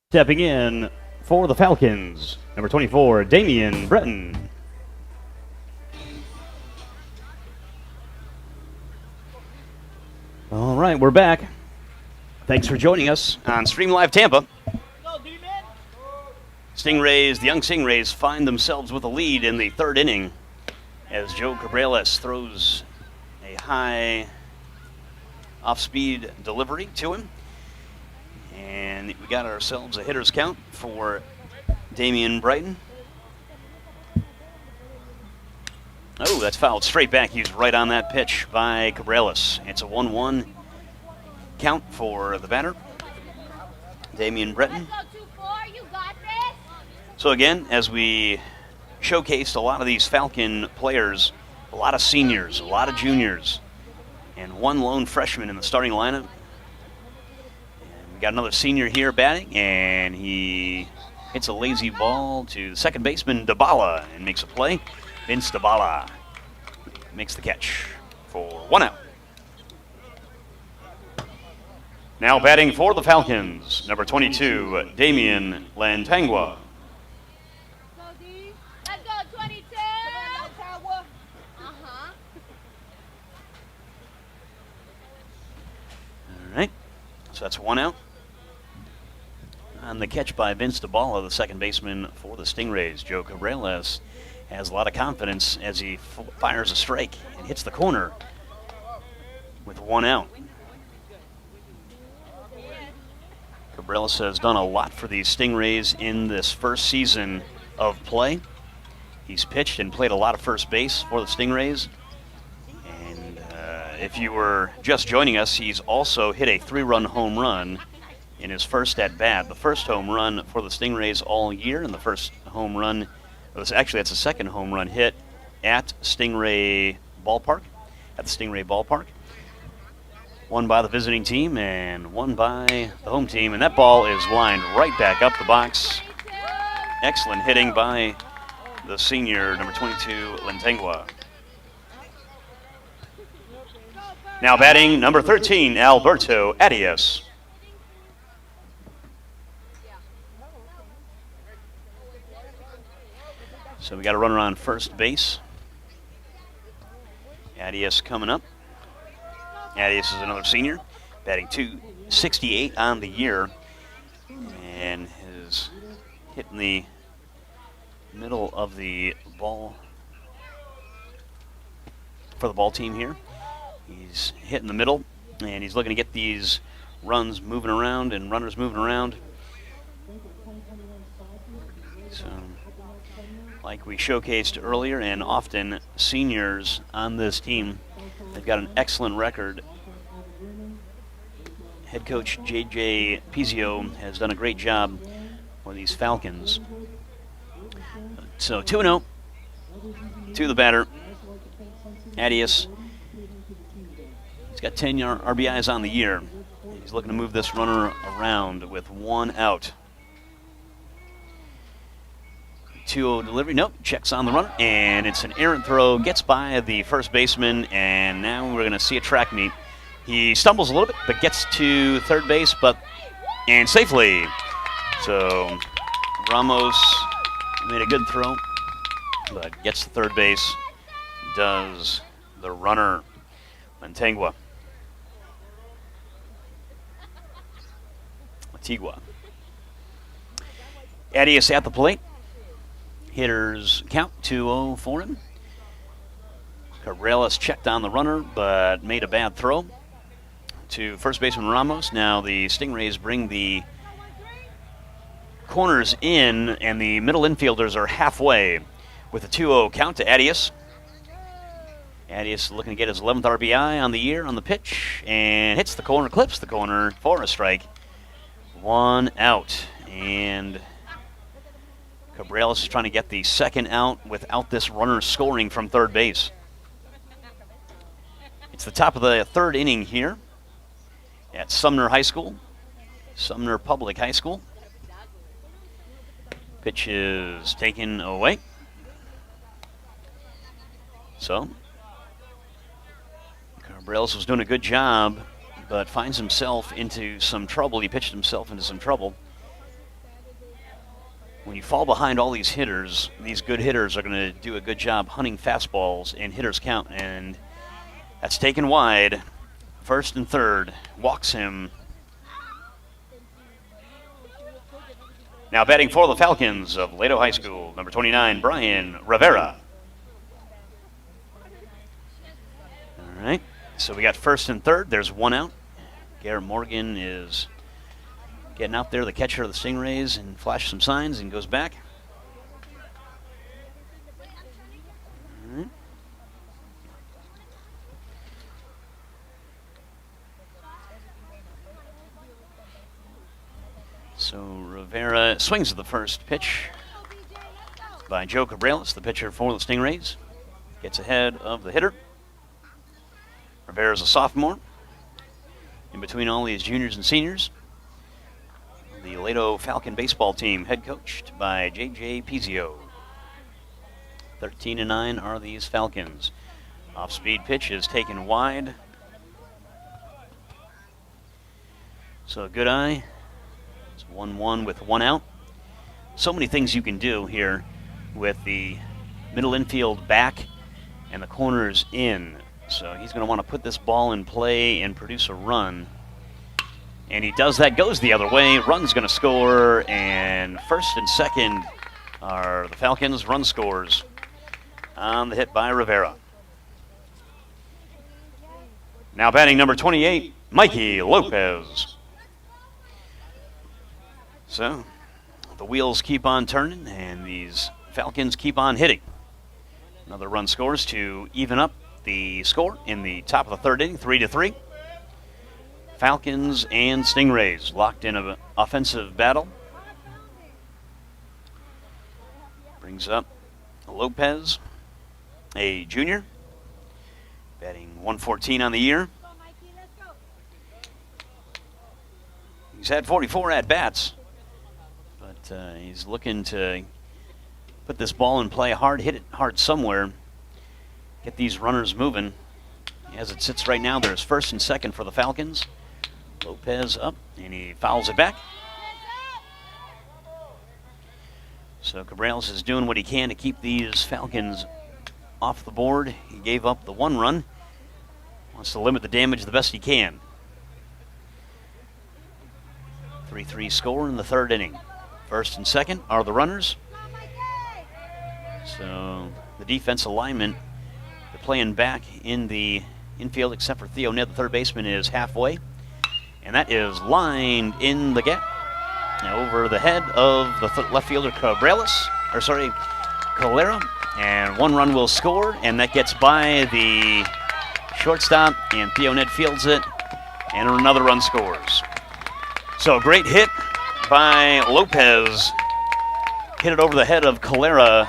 Stepping in for the Falcons, number 24, Damian Breton. All right, we're back. Thanks for joining us on Stream Live Tampa. Stingrays, the young Stingrays, find themselves with a lead in the 3rd inning as Joe Cabrales throws a high off-speed delivery to him. And we got ourselves a hitter's count for Damian Brighton. Oh, that's fouled straight back. He was right on that pitch by Cabrales. It's a 1-1 count for the batter, Damian Breton. So again, as we showcased a lot of these Falcon players, a lot of seniors, a lot of juniors, and 1 lone freshman in the starting lineup. We got another senior here batting, and he hits a lazy ball to second baseman Dabala and makes a play. Vince Dabala makes the catch for 1 out. Now batting for the Falcons, number 22, Damian Lantangua. Let's go, 22. All right, so that's 1 out. On on the catch by Vince DeBala, the second baseman for the Stingrays. Joe Cabrales has a lot of confidence as he fires a strike and hits the corner with one out. Cabrales has done a lot for these Stingrays in this first season of play. He's pitched and played a lot of first base for the Stingrays. And if you were just joining us, he's also hit a 3-run home run in his first at-bat. The first home run for the Stingrays all year, and the first home run, actually that's the second home run hit at Stingray Ballpark, One by the visiting team and one by the home team, and that ball is lined right back up the box. Excellent hitting by the senior, number 22, Lentengua. Now batting, number 13, Alberto Arias. So we got a runner on first base. Arias coming up. Arias is another senior, batting .268 on the year, and is hitting the middle of the ball for the ball team here. He's hitting the middle, and he's looking to get these runs moving around and runners moving around. So, like we showcased earlier, and often seniors on this team, they've got an excellent record. Head coach J.J. Pizio has done a great job for these Falcons. So 2-0 to the batter, Arias. He's got 10 RBIs on the year. He's looking to move this runner around with one out. 2-0 delivery, nope, checks on the runner, and it's an errant throw, gets by the first baseman, and now we're going to see a track meet. He stumbles a little bit, but gets to third base, and safely. So Ramos made a good throw, but gets to third base, does the runner, Lentengua. Antigua. Arias at the plate. Hitters count 2-0 for him. Cabrales checked on the runner, but made a bad throw to first baseman Ramos. Now the Stingrays bring the corners in, and the middle infielders are halfway with a 2-0 count to Arias. Arias looking to get his 11th RBI on the year on the pitch, and hits the corner, clips the corner for a strike. One out, and Cabrales is trying to get the second out without this runner scoring from third base. It's the top of the third inning here at Sumner High School, Sumner Public High School. Pitch is taken away. So, Cabrales was doing a good job, but finds himself into some trouble. He pitched himself into some trouble. When you fall behind all these hitters, these good hitters are going to do a good job hunting fastballs and hitters count, and that's taken wide. First and third, walks him. Now batting for the Falcons of Leto High School, number 29, Brian Rivera. All right, so we got first and third. There's one out. Garrett Morgan is getting out there, the catcher of the Stingrays, and flashes some signs and goes back. All right. So Rivera swings at the first pitch by Joe Cabrales, the pitcher for the Stingrays. Gets ahead of the hitter. Rivera's a sophomore. In between all these juniors and seniors, the Leto Falcon baseball team, head coached by J.J. Pizio. 13-9 are these Falcons. Off-speed pitch is taken wide. So a good eye. It's 1-1 with one out. So many things you can do here with the middle infield back and the corners in. So he's going to want to put this ball in play and produce a run. And he does that, goes the other way. Run's going to score, and first and second are the Falcons' run scores on the hit by Rivera. Now batting number 28, Mikey Lopez. So the wheels keep on turning, and these Falcons keep on hitting. Another run scores to even up the score in the top of the third inning, 3-3. Falcons and Stingrays locked in an offensive battle. Brings up Lopez, a junior, batting 114 on the year. He's had 44 at-bats, but he's looking to put this ball in play hard, hit it hard somewhere, get these runners moving. As it sits right now, there's first and second for the Falcons. Lopez up, and he fouls it back. So Cabrales is doing what he can to keep these Falcons off the board. He gave up the one run. Wants to limit the damage the best he can. 3-3 score in the third inning. First and second are the runners. So the defensive linemen, they're playing back in the infield except for Theo Ned, the third baseman, is halfway. And that is lined in the gap over the head of the left fielder Calera. And one run will score, and that gets by the shortstop, and Theo Ned fields it, and another run scores. So a great hit by Lopez. Hit it over the head of Calera.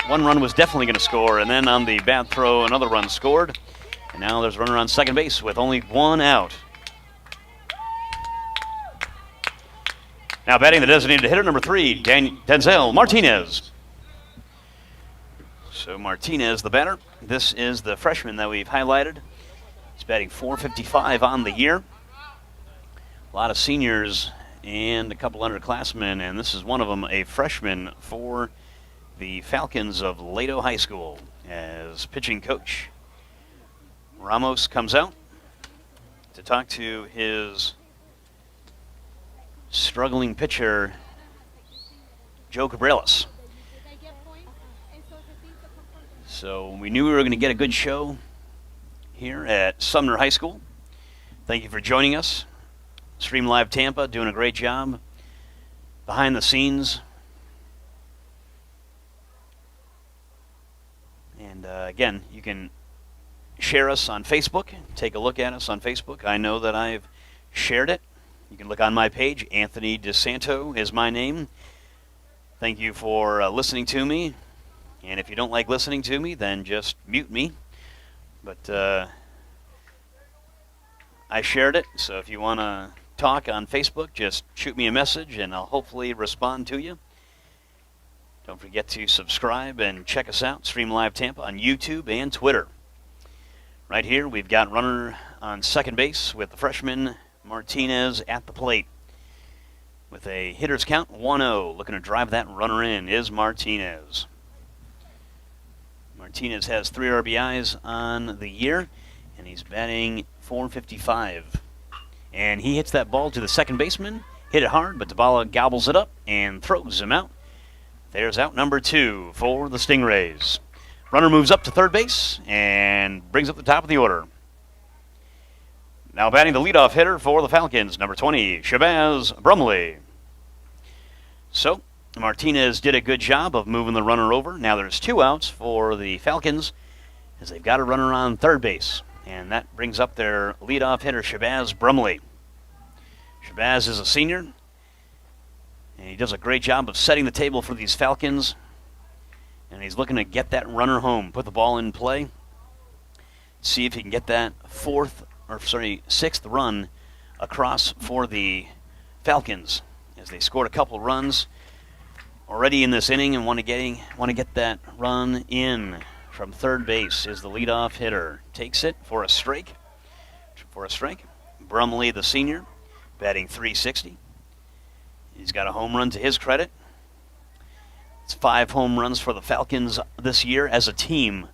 One run was definitely going to score, and then on the bad throw, another run scored. And now there's a runner on second base with only one out. Now batting the designated hitter, number 3, Denzel Martinez. So Martinez, the batter. This is the freshman that we've highlighted. He's batting .455 on the year. A lot of seniors and a couple underclassmen, and this is one of them, a freshman for the Falcons of Leto High School. As pitching coach Ramos comes out to talk to his struggling pitcher, Joe Cabrales. So we knew we were going to get a good show here at Sumner High School. Thank you for joining us. Stream Live Tampa doing a great job behind the scenes. And again, you can share us on Facebook. Take a look at us on Facebook. I know that I've shared it. You can look on my page. Anthony DeSanto is my name. Thank you for listening to me. And if you don't like listening to me, then just mute me. But I shared it, so if you want to talk on Facebook, just shoot me a message, and I'll hopefully respond to you. Don't forget to subscribe and check us out, Stream Live Tampa, on YouTube and Twitter. Right here, we've got runner on second base with the freshman Martinez at the plate. With a hitter's count, 1-0. Looking to drive that runner in is Martinez. Martinez has 3 RBIs on the year, and he's batting .455. And he hits that ball to the second baseman. Hit it hard, but Dabala gobbles it up and throws him out. There's out number 2 for the Stingrays. Runner moves up to third base and brings up the top of the order. Now batting the leadoff hitter for the Falcons, number 20, Shabazz Brumley. So Martinez did a good job of moving the runner over. Now there's 2 outs for the Falcons as they've got a runner on third base. And that brings up their leadoff hitter, Shabazz Brumley. Shabazz is a senior, and he does a great job of setting the table for these Falcons. And he's looking to get that runner home, put the ball in play, see if he can get that 6th run across for the Falcons, as they scored a couple runs already in this inning and want to get that run in. From third base is the leadoff hitter. Takes it for a strike. Brumley, the senior, batting .360. He's got a home run to his credit. It's 5 home runs for the Falcons this year as a team.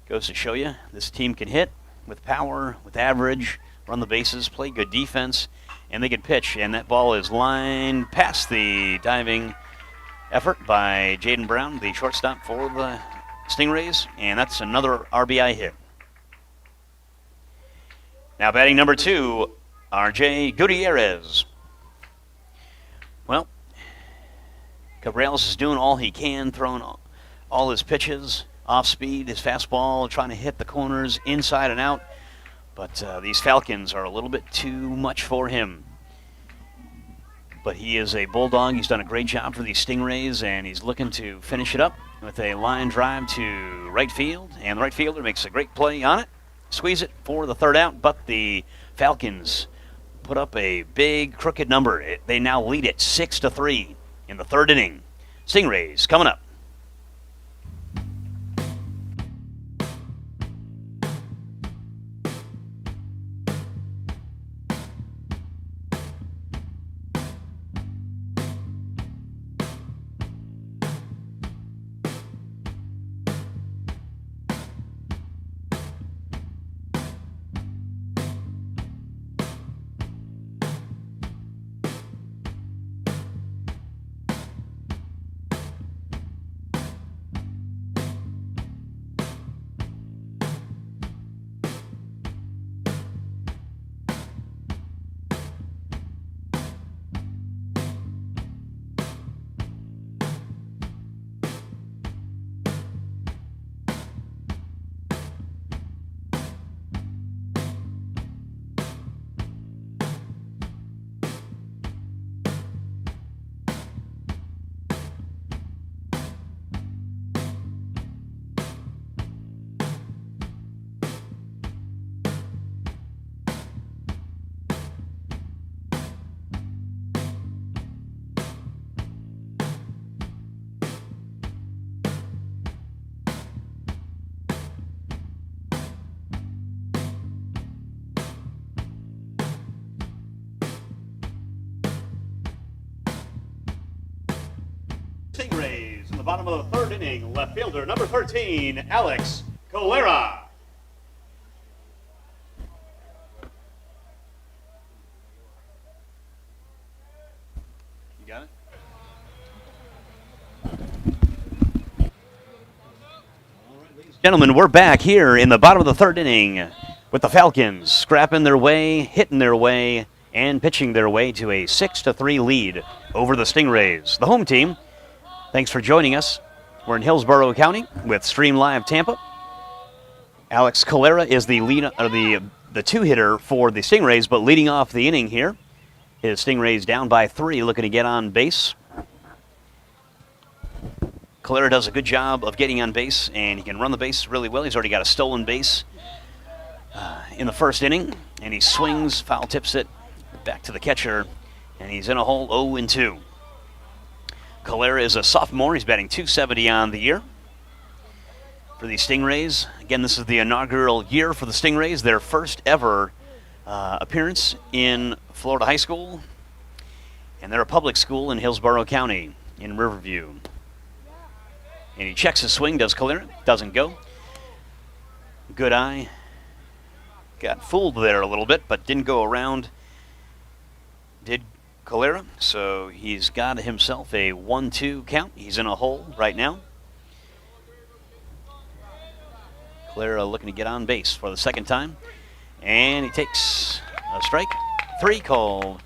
Goes to show you, this team can hit with power, with average, run the bases, play good defense, and they can pitch, and that ball is lined past the diving effort by Jaden Brown, the shortstop for the Stingrays, and that's another RBI hit. Now batting number 2, RJ Gutierrez. Well, Cabrales is doing all he can, throwing all his pitches, off speed, his fastball, trying to hit the corners inside and out. But these Falcons are a little bit too much for him. But he is a bulldog. He's done a great job for these Stingrays, and he's looking to finish it up with a line drive to right field. And the right fielder makes a great play on it. Squeeze it for the third out, but the Falcons put up a big crooked number. They now lead it 6-3 in the third inning. Stingrays coming up. Stingrays in the bottom of the third inning, left fielder number 13, Alex Colera. You got it? Gentlemen, we're back here in the bottom of the third inning with the Falcons scrapping their way, hitting their way, and pitching their way to a 6-3 lead over the Stingrays. The home team, thanks for joining us. We're in Hillsborough County with Stream Live Tampa. Alex Colera is the lead, or the two-hitter for the Stingrays, but leading off the inning here is Stingrays down by 3, looking to get on base. Colera does a good job of getting on base, and he can run the base really well. He's already got a stolen base in the first inning, and he swings, foul tips it back to the catcher, and he's in a hole 0-2. Colera is a sophomore. He's batting .270 on the year for the Stingrays. Again, this is the inaugural year for the Stingrays, their first ever appearance in Florida high school, and they're a public school in Hillsborough County in Riverview. And he checks his swing, does Colera, doesn't go. Good eye. Got fooled there a little bit, but didn't go around. Did Colera, so he's got himself a 1-2 count. He's in a hole right now. Colera looking to get on base for the second time, and he takes a strike. 3 called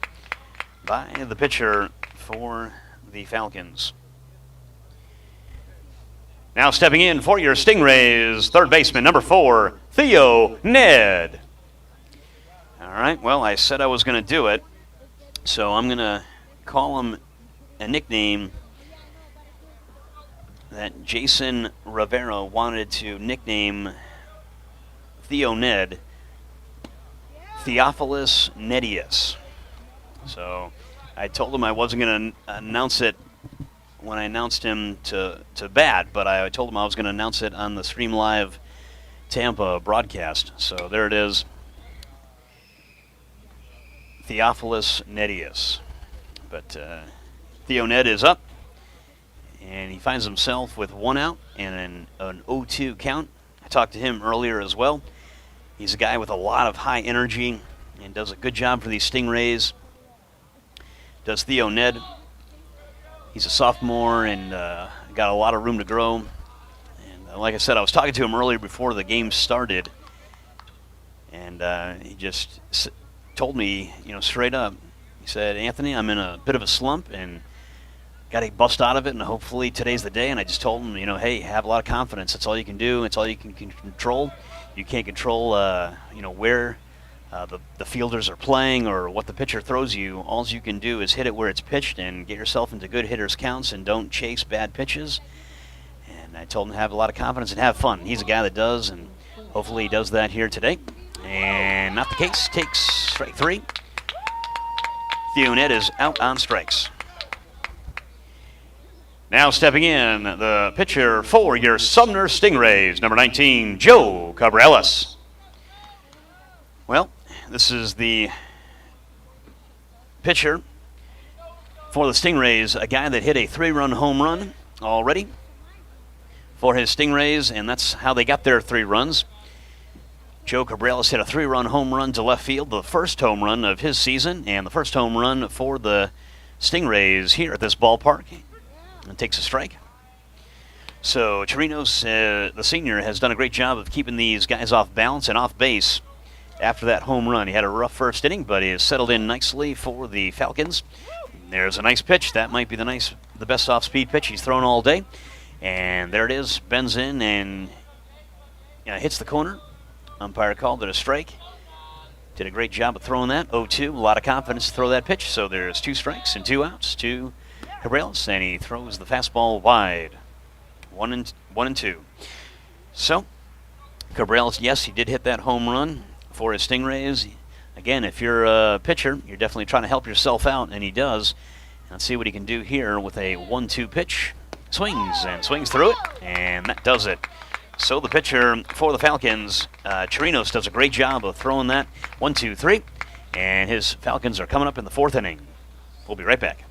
by the pitcher for the Falcons. Now stepping in for your Stingrays, third baseman, number 4, Theo Ned. All right, well, I said I was going to do it, so I'm going to call him a nickname that Jason Rivera wanted to nickname Theo Ned, Theophilus Nedius. So I told him I wasn't going to announce it when I announced him to bat, but I told him I was going to announce it on the Stream Live Tampa broadcast. So there it is, Theophilus Nedius. But Theo Ned is up, and he finds himself with 1 out and an 0-2 count. I talked to him earlier as well. He's a guy with a lot of high energy and does a good job for these Stingrays. does Theo Ned. He's a sophomore and got a lot of room to grow. And like I said, I was talking to him earlier before the game started, and he just told me, straight up. He said, "Anthony, I'm in a bit of a slump and got to bust out of it, and hopefully today's the day." And I just told him, hey, have a lot of confidence. That's all you can do. It's all you can control. You can't control, where the fielders are playing or what the pitcher throws you. All you can do is hit it where it's pitched and get yourself into good hitters' counts and don't chase bad pitches. And I told him to have a lot of confidence and have fun. He's a guy that does, and hopefully he does that here today. And not the case. Takes strike 3. Theo Ned is out on strikes. Now stepping in, the pitcher for your Sumner Stingrays, number 19, Joe Cabrales. Well, this is the pitcher for the Stingrays, a guy that hit a 3-run home run already for his Stingrays, and that's how they got their 3 runs. Joe Cabrales hit a 3-run home run to left field, the first home run of his season, and the first home run for the Stingrays here at this ballpark. And takes a strike. So Chirinos, the senior, has done a great job of keeping these guys off balance and off base after that home run. He had a rough first inning, but he has settled in nicely for the Falcons. There's a nice pitch. That might be the best off-speed pitch he's thrown all day. And there it is. Bends in and hits the corner. Umpire called it a strike. Did a great job of throwing that. 0-2. A lot of confidence to throw that pitch. So there's 2 strikes and 2 outs to Cabrales, and he throws the fastball wide. 1-2. So, Cabrales, yes, he did hit that home run for his Stingrays. Again, if you're a pitcher, you're definitely trying to help yourself out, and he does. Let's see what he can do here with a 1-2 pitch. Swings through it, and that does it. So the pitcher for the Falcons, Chirinos, does a great job of throwing that 1-2-3, and his Falcons are coming up in the 4th inning. We'll be right back.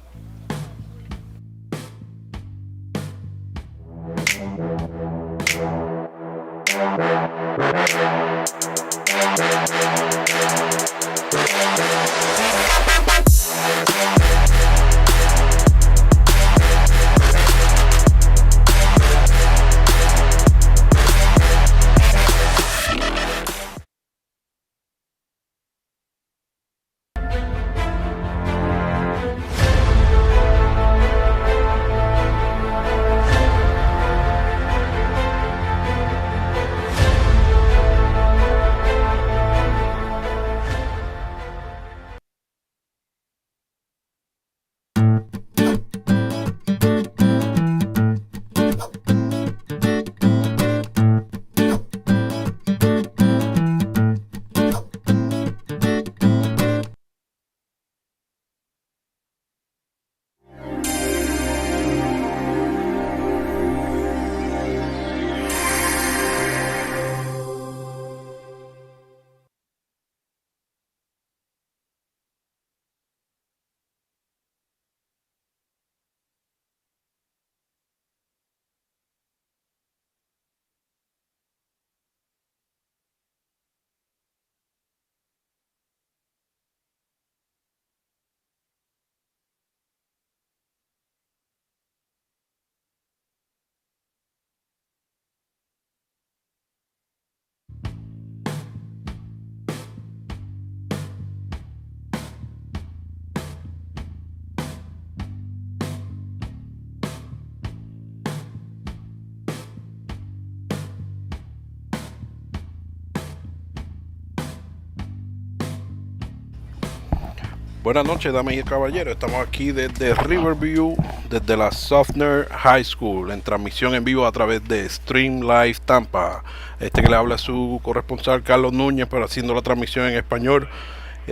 Buenas noches, damas y caballeros. Estamos aquí desde Riverview, desde la Sumner High School, en transmisión en vivo a través de Stream Live Tampa. Que le habla su corresponsal Carlos Núñez, pero haciendo la transmisión en español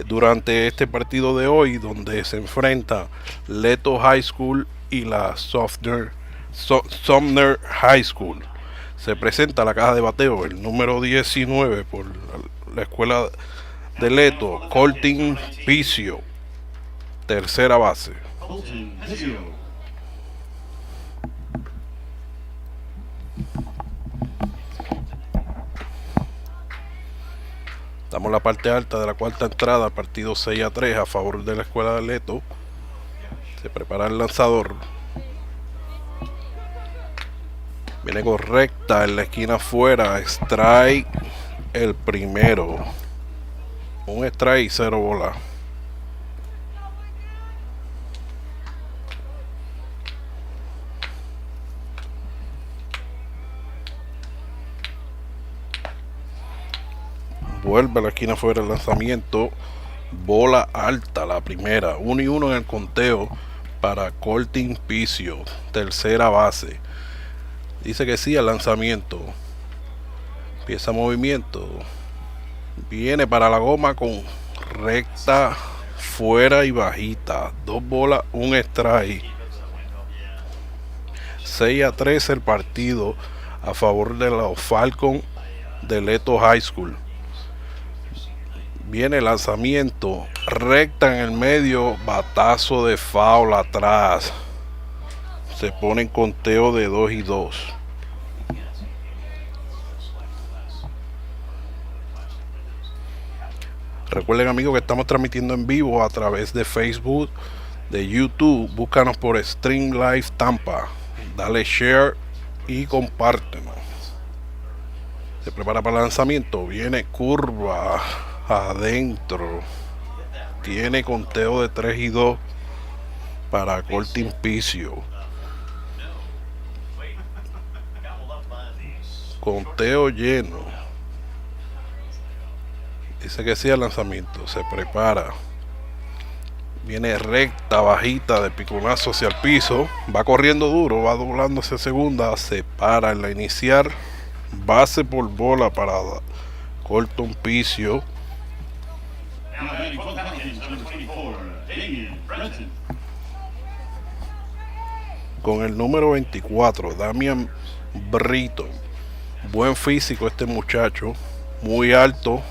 durante este partido de hoy, donde se enfrenta Leto High School y la Sumner High School. Se presenta la caja de bateo, el número 19 por la escuela de Leto, Colton Vicio, tercera base. Estamos en la parte alta de la cuarta entrada, partido 6-3 a favor de la escuela de Leto. Se prepara el lanzador. Viene correcta en la esquina afuera. Strike el primero. Un strike y 0 bolas. Vuelve a la esquina afuera el lanzamiento. Bola alta la primera. 1-1 en el conteo para Colton Picio, tercera base. Dice que sí al lanzamiento. Empieza movimiento. Viene para la goma con recta fuera y bajita. 2 bolas, un strike. 6-3 el partido a favor de los Falcons de Leto High School. Viene el lanzamiento, recta en el medio, batazo de foul atrás. Se pone en conteo de 2-2. Recuerden, amigos, que estamos transmitiendo en vivo a través de Facebook, de YouTube. Búscanos por Stream Live Tampa. Dale share y compártenos. Se prepara para el lanzamiento. Viene curva adentro. Tiene conteo de 3-2 para Colton Picio. Conteo lleno. Dice que sí al lanzamiento. Se prepara. Viene recta, bajita, de piconazo hacia el piso. Va corriendo duro, va doblando hacia segunda. Se para en la inicial. Base por bola para Colton Picio. Con el número 24, Damian Brito. Buen físico este muchacho. Muy alto.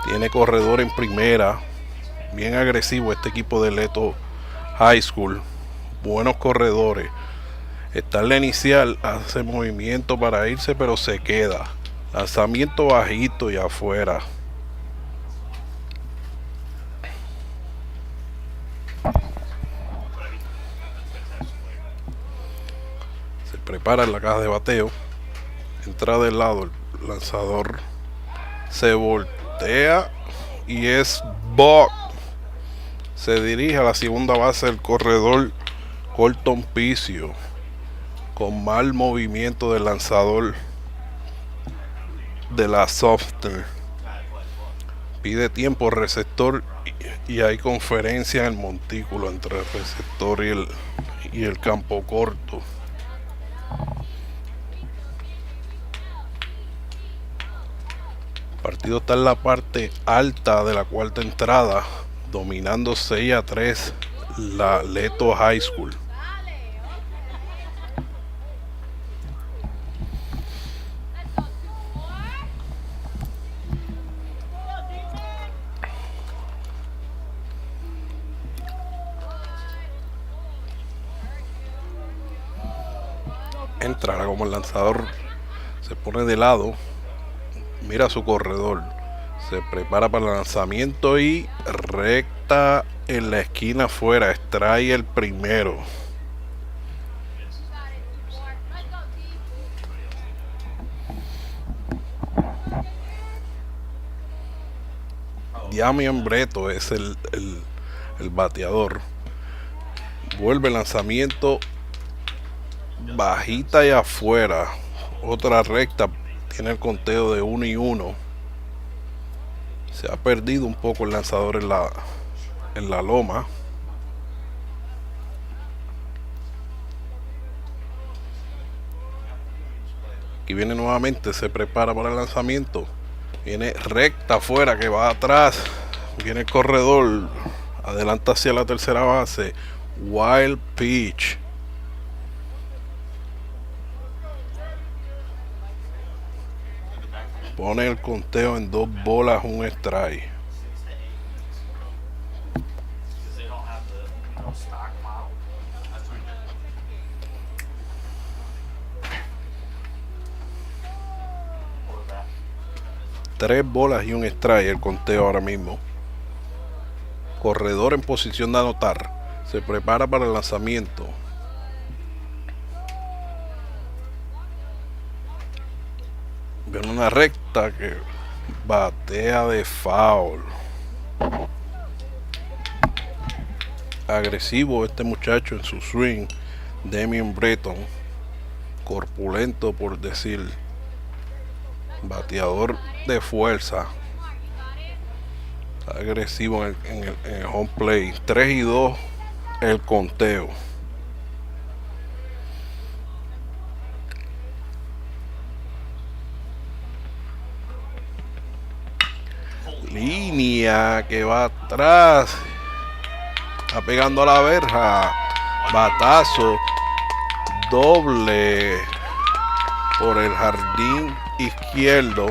Tiene corredor en primera. Bien agresivo este equipo de Leto High School. Buenos corredores. Está en la inicial. Hace movimiento para irse, pero se queda. Lanzamiento bajito y afuera. Se prepara en la caja de bateo. Entra del lado el lanzador. Se voltea y es bug. Se dirige a la segunda base del corredor Colton Picio. Con mal movimiento del lanzador de la Sumner. Pide tiempo el receptor y hay conferencia en el montículo entre el receptor y el campo corto. El partido está en la parte alta de la cuarta entrada, dominando 6-3 la Leto High School. Entrará como el lanzador se pone de lado. Mira su corredor. Se prepara para el lanzamiento y recta en la esquina afuera. Extrae el primero. Damian Brito es el bateador. Vuelve el lanzamiento. Bajita y afuera. Otra recta. Tiene el conteo de 1-1. Se ha perdido un poco el lanzador en la loma. Aquí viene nuevamente. Se prepara para el lanzamiento. Viene recta afuera que va atrás. Viene el corredor. Adelanta hacia la tercera base. Wild pitch. Pone el conteo en 2 bolas, un strike. Tres bolas y un strike el conteo ahora mismo. Corredor en posición de anotar. Se prepara para el lanzamiento. Viene una recta que batea de foul. Agresivo este muchacho en su swing. Damian Breton, corpulento por decir, bateador de fuerza, agresivo en el home play. 3-2 el conteo. Línea que va atrás, está pegando a la verja, batazo doble por el jardín izquierdo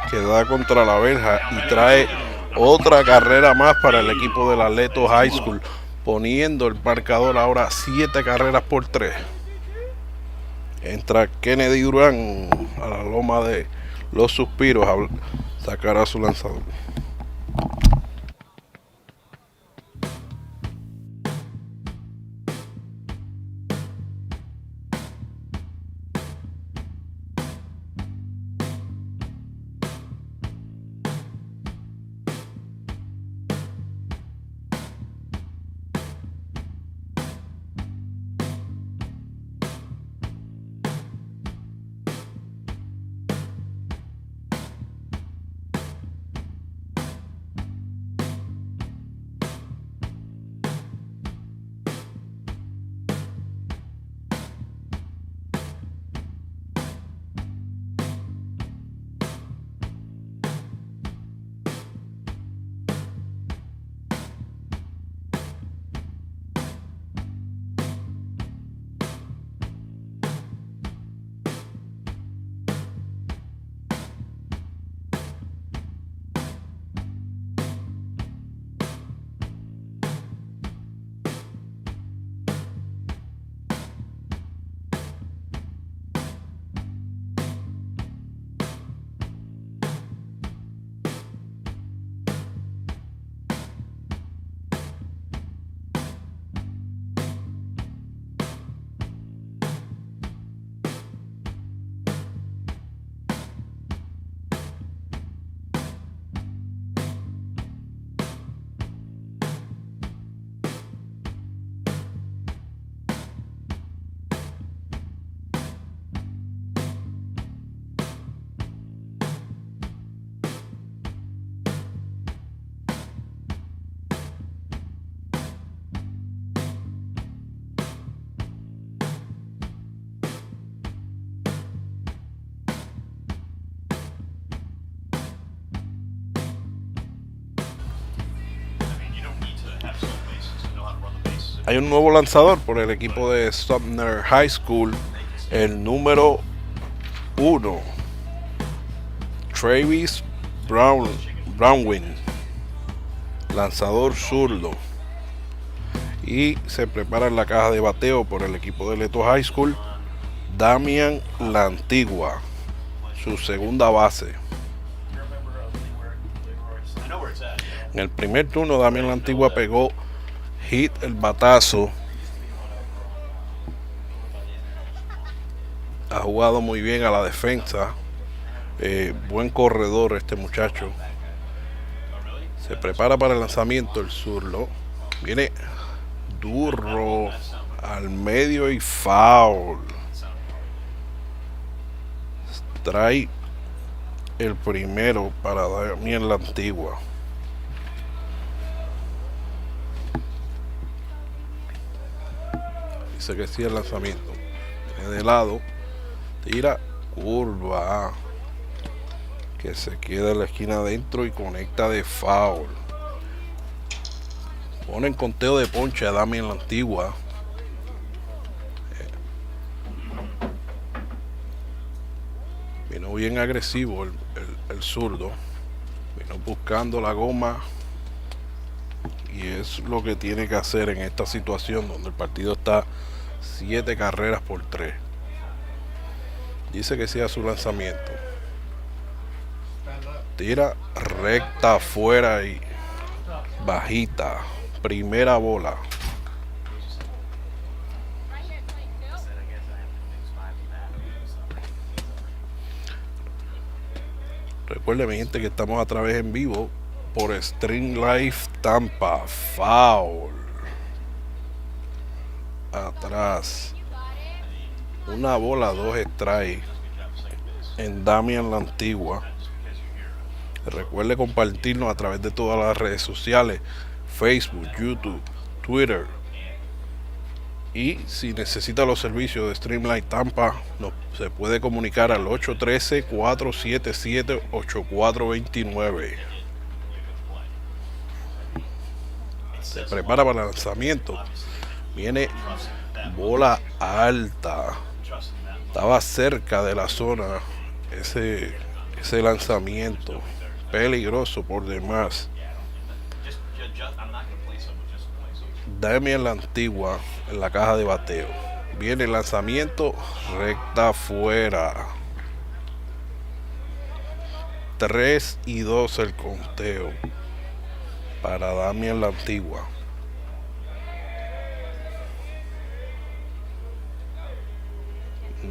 que da contra la verja y trae otra carrera más para el equipo de la Leto High School, poniendo el marcador ahora 7 carreras por 3. Entra Kennedy Durán a la loma de los suspiros a sacar a su lanzador. Hay un nuevo lanzador por el equipo de Sumner High School, el número 1, Travis Brownwin, lanzador zurdo. Y se prepara en la caja de bateo por el equipo de Leto High School, Damian La Antigua, su segunda base. En el primer turno, Damian La Antigua pegó hit el batazo. Ha jugado muy bien a la defensa. Buen corredor este muchacho. Se prepara para el lanzamiento el zurdo. Viene duro al medio y foul. Trae el primero para Damian La Antigua. Dice que sí el lanzamiento. Viene de lado. Tira curva. Que se queda en la esquina adentro y conecta de foul. Pone en conteo de ponche a Damian La Antigua. Vino bien agresivo el zurdo. Vino buscando la goma. Y es lo que tiene que hacer en esta situación donde el partido está 7 carreras por 3. Dice que sea su lanzamiento. Tira recta afuera y bajita. Primera bola. Recuerden, mi gente, que estamos a través en vivo por Stream Life Tampa. Foul. Atrás. Una bola, 2 strikes en Damian la Antigua. Recuerde compartirnos a través de todas las redes sociales: Facebook, YouTube, Twitter. Y si necesita los servicios de Streamline Tampa, se puede comunicar al 813-477-8429. Se prepara para el lanzamiento. Viene bola alta. Estaba cerca de la zona ese lanzamiento. Peligroso por demás. Damian la Antigua en la caja de bateo. Viene el lanzamiento, recta afuera. 3-2 el conteo para Damian la Antigua.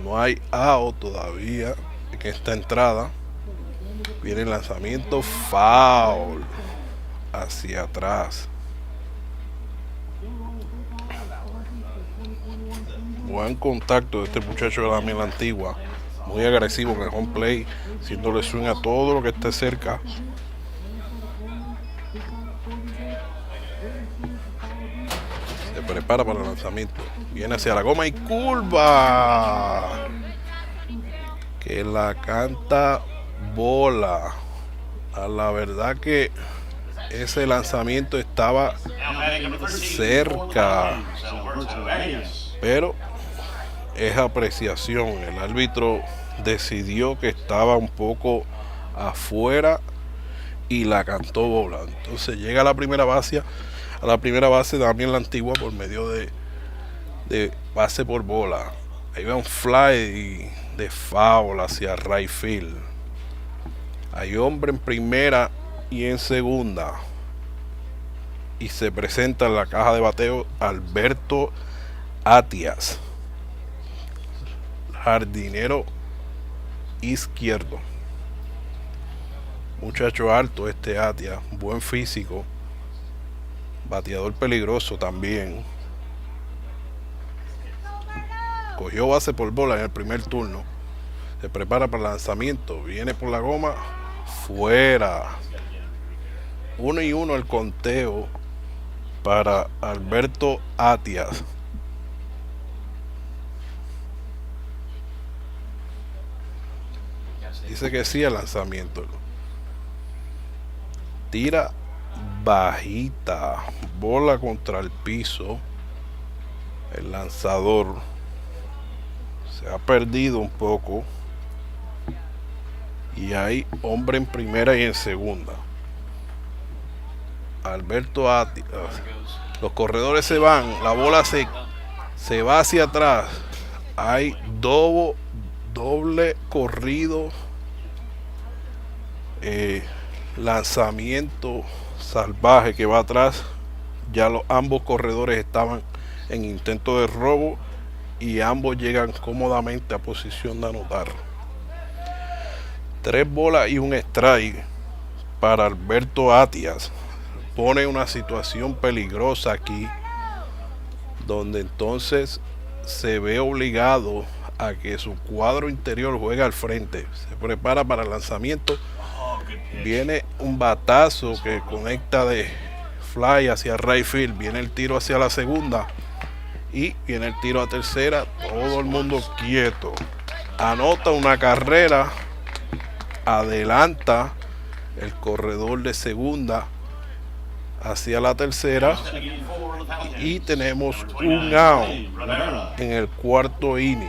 No hay out todavía en esta entrada. Viene el lanzamiento, foul hacia atrás. Buen contacto de este muchacho de la Antigua. Muy agresivo en el home play, haciéndole swing a todo lo que esté cerca. Se prepara para el lanzamiento. Viene hacia la goma y curva. Que la canta bola. A la verdad que ese lanzamiento estaba cerca, pero es apreciación. El árbitro decidió que estaba un poco afuera y la cantó bola. Entonces llega a la primera base Damian la Antigua por medio de base por bola. Ahí va un fly de foul hacia right field. Hay hombre en primera y en segunda. Y se presenta en la caja de bateo Alberto Atias, jardinero izquierdo. Muchacho alto este Atias, buen físico, bateador peligroso también. Cogió base por bola en el primer turno. Se prepara para el lanzamiento. Viene por la goma. Fuera. 1-1 el conteo para Alberto Atias. Dice que sí al lanzamiento. Tira bajita. Bola contra el piso. El lanzador se ha perdido un poco. Y hay hombre en primera y en segunda. Alberto Atias. Los corredores se van. La bola se va hacia atrás. Hay doble corrido. Lanzamiento salvaje que va atrás. Ya ambos corredores estaban en intento de robo y ambos llegan cómodamente a posición de anotar. 3 bolas y un strike para Alberto Atias. Pone una situación peligrosa aquí, donde entonces se ve obligado a que su cuadro interior juegue al frente. Se prepara para el lanzamiento. Viene un batazo que conecta de fly hacia right field. Viene el tiro hacia la segunda y viene el tiro a tercera. Todo el mundo quieto. Anota una carrera. Adelanta el corredor de segunda hacia la tercera y tenemos un out en el cuarto inning.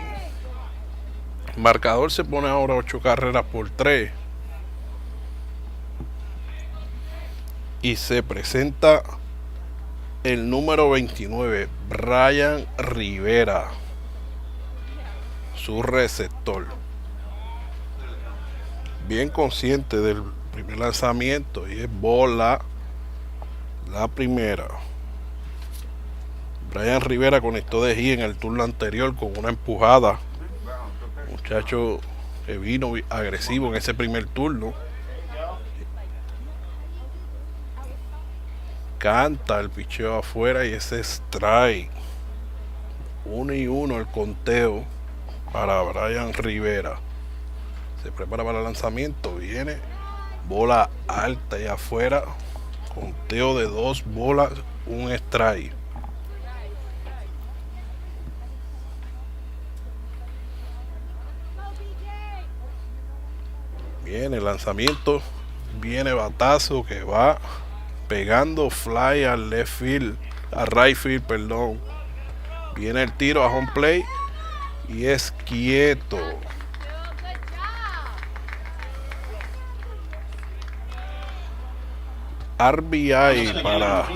El marcador se pone ahora 8 carreras por 3 y se presenta el número 29, Brian Rivera, su receptor. Bien consciente del primer lanzamiento y es bola la primera. Brian Rivera conectó de G en el turno anterior con una empujada. Muchacho que vino agresivo en ese primer turno. Canta el picheo afuera y ese strike. 1-1 el conteo para Brian Rivera. Se prepara para el lanzamiento. Viene bola alta y afuera. Conteo de 2 bolas, un strike. Viene el lanzamiento. Viene batazo que va pegando fly al left field, a right field, perdón. Viene el tiro a home plate y es quieto. RBI para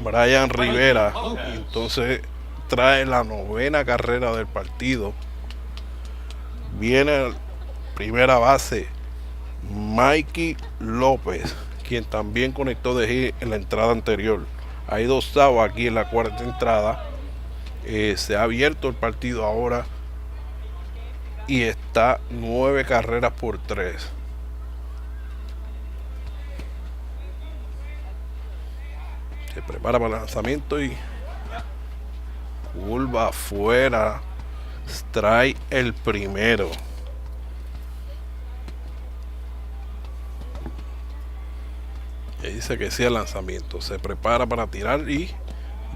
Brian Rivera. Entonces trae la 9ª carrera del partido. Viene primera base Mikey López, quien también conectó de hit en la entrada anterior. Hay 2 outs aquí en la 4ª entrada. Se ha abierto el partido ahora y está 9 carreras por 3. Se prepara para el lanzamiento y curva afuera. Strike el primero. Y dice que sí al lanzamiento. Se prepara para tirar y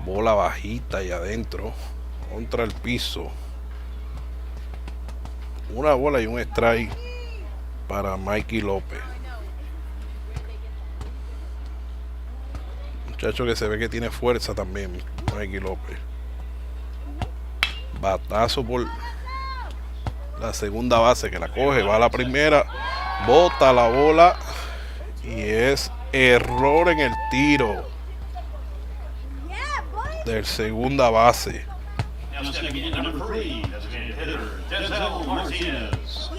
bola bajita y adentro contra el piso. Una bola y un strike para Mikey López. Muchacho que se ve que tiene fuerza también, Mikey López. Batazo por la segunda base que la coge, va a la primera, bota la bola y es error en el tiro del segunda base. Now stepping in at number 3, designated hitter, Denzel Martinez.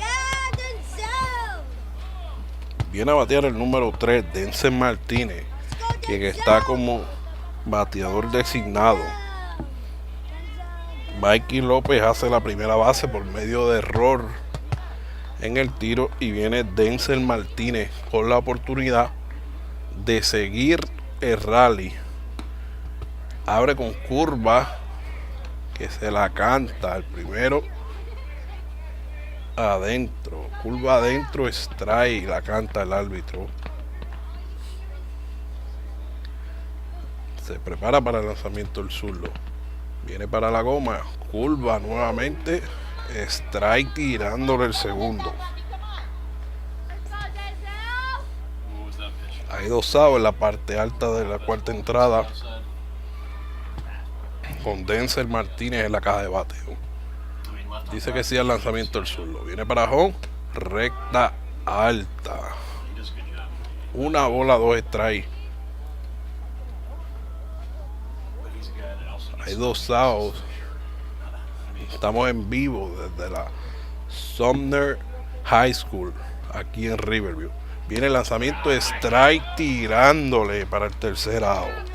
Viene a batear el número 3, Denzel Martínez, quien está como bateador designado. Mikey López hace la primera base por medio de error en el tiro y viene Denzel Martínez con la oportunidad de seguir el rally. Abre con curva que se la canta el primero adentro, curva adentro, strike, la canta el árbitro. Se prepara para el lanzamiento el zurdo. Viene para la goma, curva nuevamente, strike tirándole el segundo. Hay 2 outs en la parte alta de la 4ª entrada con Denzel Martínez en la caja de bateo. Dice que sí al lanzamiento el zurdo. Viene para home, recta alta. Una bola, 2 strikes. Hay 2 outs. Estamos en vivo desde la Sumner High School aquí en Riverview. Viene el lanzamiento de strike tirándole para el tercer out.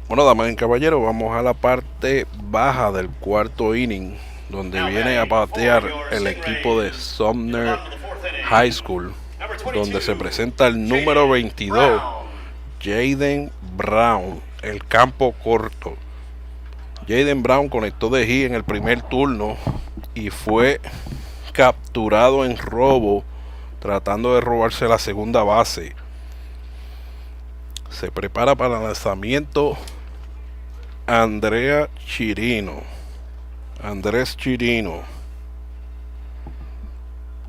Bueno, damas y caballeros, vamos a la parte baja del cuarto inning, donde viene a batear el equipo de Sumner High School, donde se presenta el número 22, Jaden Brown, el campo corto. Jaden Brown conectó de hit en el primer turno y fue capturado en robo, tratando de robarse la segunda base. Se prepara para el lanzamiento Andrés Chirino,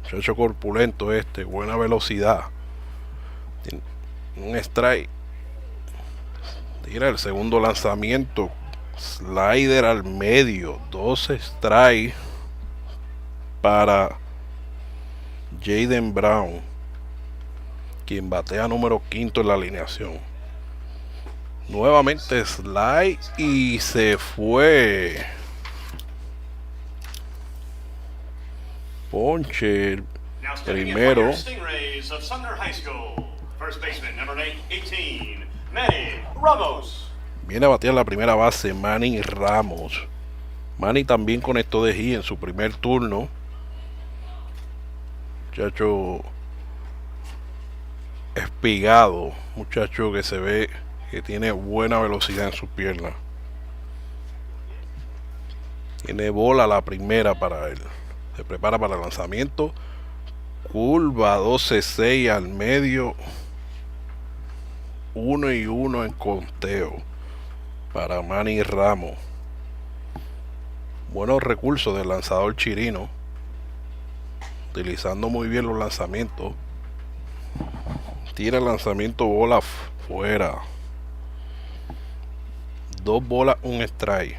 muchacho corpulento buena velocidad. Tiene un strike. Tira el segundo lanzamiento, slider al medio, 2 strikes para Jaden Brown, quien batea número 5 en la alineación. Nuevamente slide y se fue. Ponche el primero. Viene a batear la primera base Manny Ramos. Manny también conectó de hit en su primer turno. Muchacho espigado, muchacho que se ve que tiene buena velocidad en sus piernas. Tiene bola la primera para él. Se prepara para el lanzamiento. Curva 12-6 al medio. 1-1 en conteo para Manny Ramos. Buenos recursos del lanzador chirino, utilizando muy bien los lanzamientos. Tira el lanzamiento, bola fuera. 2 bolas, 1 strike.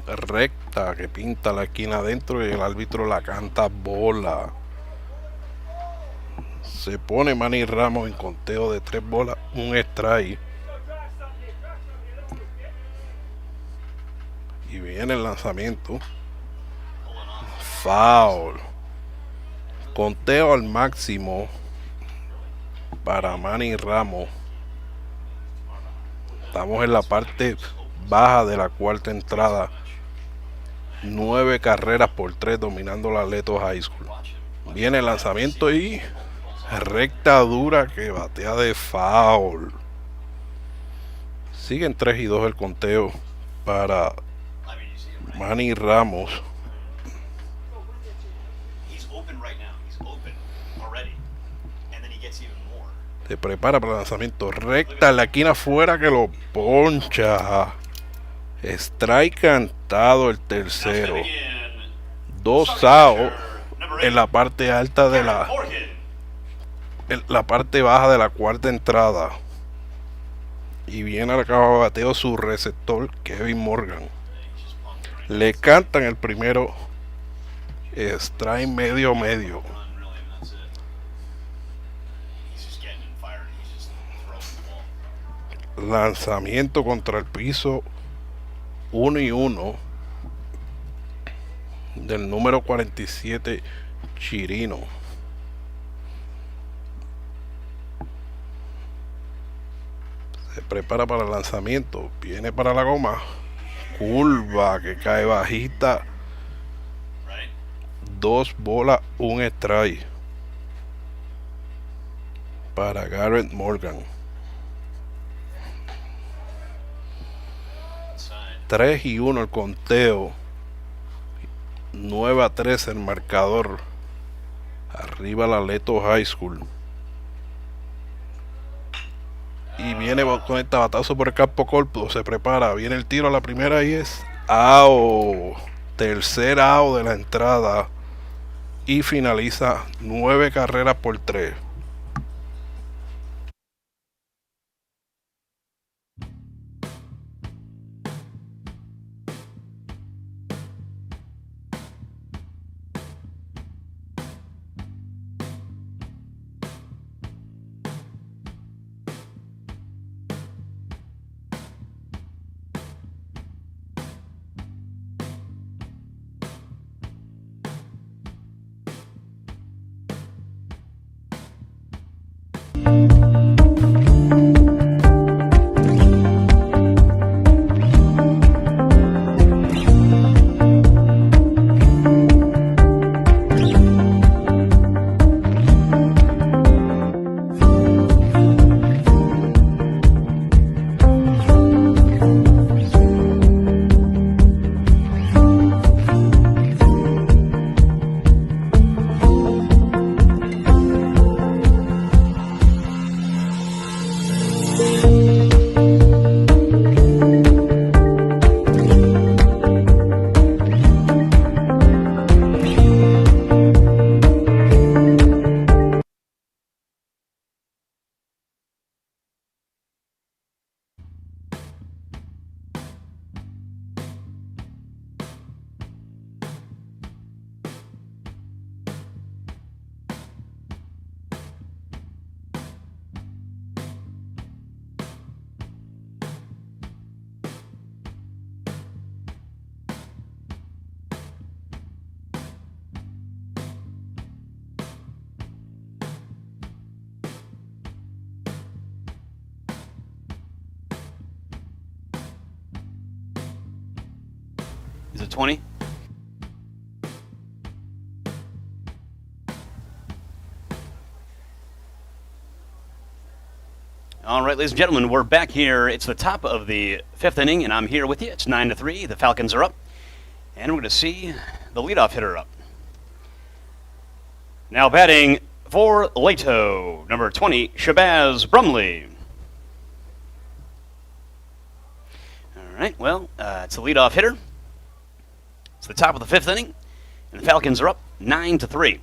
Recta que pinta la esquina adentro y el árbitro la canta bola. Se pone Manny Ramos en conteo de 3 bolas, 1 strike. Y viene el lanzamiento. Foul. Conteo al máximo para Manny Ramos. Estamos en la parte baja de la cuarta entrada. 9 carreras por 3 dominando la Leto High School. Viene el lanzamiento y recta dura que batea de foul. Siguen 3-2 el conteo para Manny Ramos. Se prepara para el lanzamiento, recta en la esquina afuera que lo poncha. Strike cantado el tercero. 2 outs en la parte alta de la parte baja de la cuarta entrada. Y viene al bateo su receptor Kevin Morgan. Le cantan el primero. Strike medio. Lanzamiento contra el piso, 1-1 del número 47 Chirino. Se prepara para el lanzamiento, viene para la goma, curva que cae bajita, 2 bolas, 1 strike para Garrett Morgan. 3-1 el conteo, 9-3 el marcador. Arriba la Leto High School. Y viene con este batazo por el campo corto. Se prepara, viene el tiro a la primera y es out. Tercer out de la entrada. Y finaliza 9 carreras por 3. Is it 20? All right, ladies and gentlemen, we're back here. It's the top of the 5th inning, and I'm here with you. It's 9-3. The Falcons are up, and we're going to see the leadoff hitter up. Now batting for Leto, number 20, Shabazz Brumley. All right, well, it's the leadoff hitter. It's the top of the 5th inning, and the Falcons are up 9-3.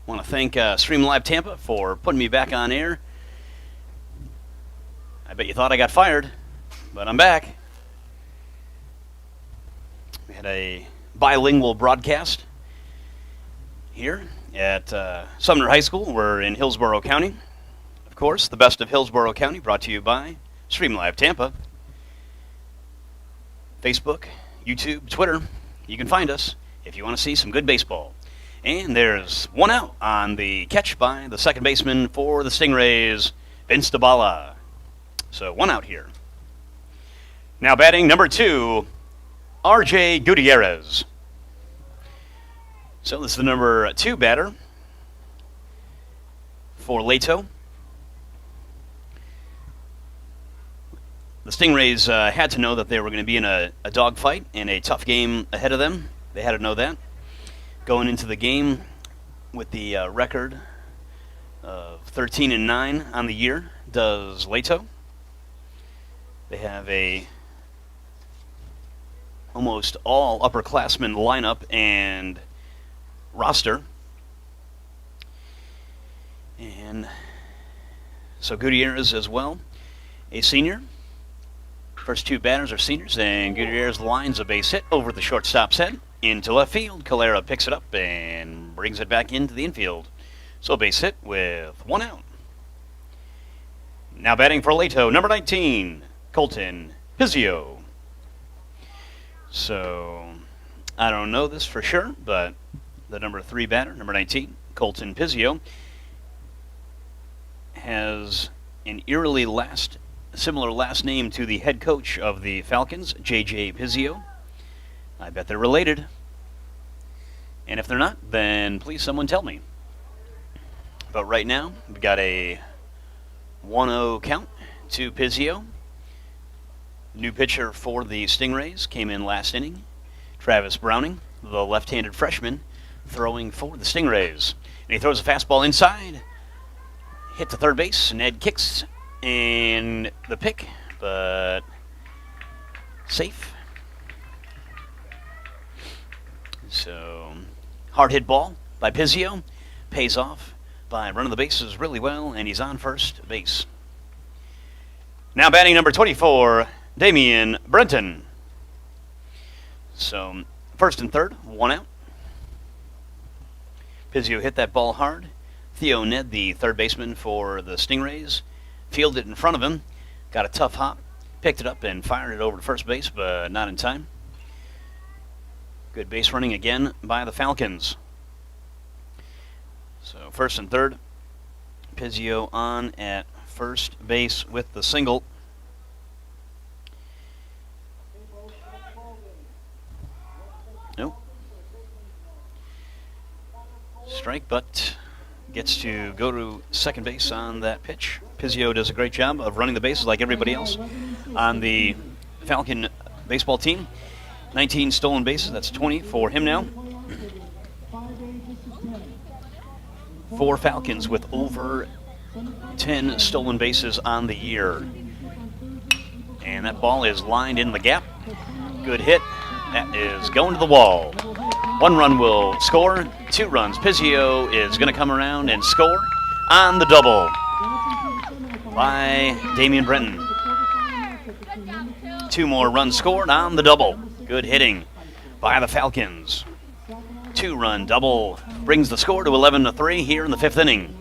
I want to thank Stream Live Tampa for putting me back on air. I bet you thought I got fired, but I'm back. We had a bilingual broadcast here at Sumner High School. We're in Hillsborough County. Of course, the best of Hillsborough County, brought to you by Stream Live Tampa. Facebook, YouTube, Twitter. You can find us if you want to see some good baseball. And there's one out on the catch by the second baseman for the Stingrays, Vince DeBala. So one out here. Now batting number 2, R.J. Gutierrez. So this is the number 2 batter for Leto. The Stingrays had to know that they were going to be in a dogfight and a tough game ahead of them. They had to know that. Going into the game with the record of 13-9 on the year does Leto. They have a almost all upperclassmen lineup and roster. And so Gutierrez as well, a senior. First 2 batters are seniors, and Gutierrez lines a base hit over the shortstop's head. Into left field, Calera picks it up and brings it back into the infield. So base hit with 1 out. Now batting for Leto, number 19, Colton Pizzio. So, I don't know this for sure, but the number 3 batter, number 19, Colton Pizzio, has an eerily similar last name to the head coach of the Falcons, J.J. Pizzio. I bet they're related. And if they're not, then please someone tell me. But right now, we've got a 1-0 count to Pizzio. New pitcher for the Stingrays came in last inning. Travis Browning, the left-handed freshman, throwing for the Stingrays. And he throws a fastball inside. Hit to third base. Ned kicks and the pick, but safe. So, hard hit ball by Pizzio. Pays off by running the bases really well, and he's on first base. Now batting number 24, Damian Brenton. So, first and third, 1 out. Pizzio hit that ball hard. Theo Ned, the third baseman for the Stingrays, fielded it in front of him. Got a tough hop, picked it up, and fired it over to first base, but not in time. Good base running again by the Falcons. So first and third, Pizzio on at first base with the single. Nope. Strike, but gets to go to second base on that pitch. Pizzio does a great job of running the bases like everybody else on the Falcon baseball team. 19 stolen bases, that's 20 for him now. 4 Falcons with over 10 stolen bases on the year. And that ball is lined in the gap. Good hit. That is going to the wall. 1 run will score. 2 runs. Pizzio is going to come around and score on the double by Damian Brenton. 2 more runs scored on the double. Good hitting by the Falcons. 2-run double brings the score to 11-3 here in the 5th inning.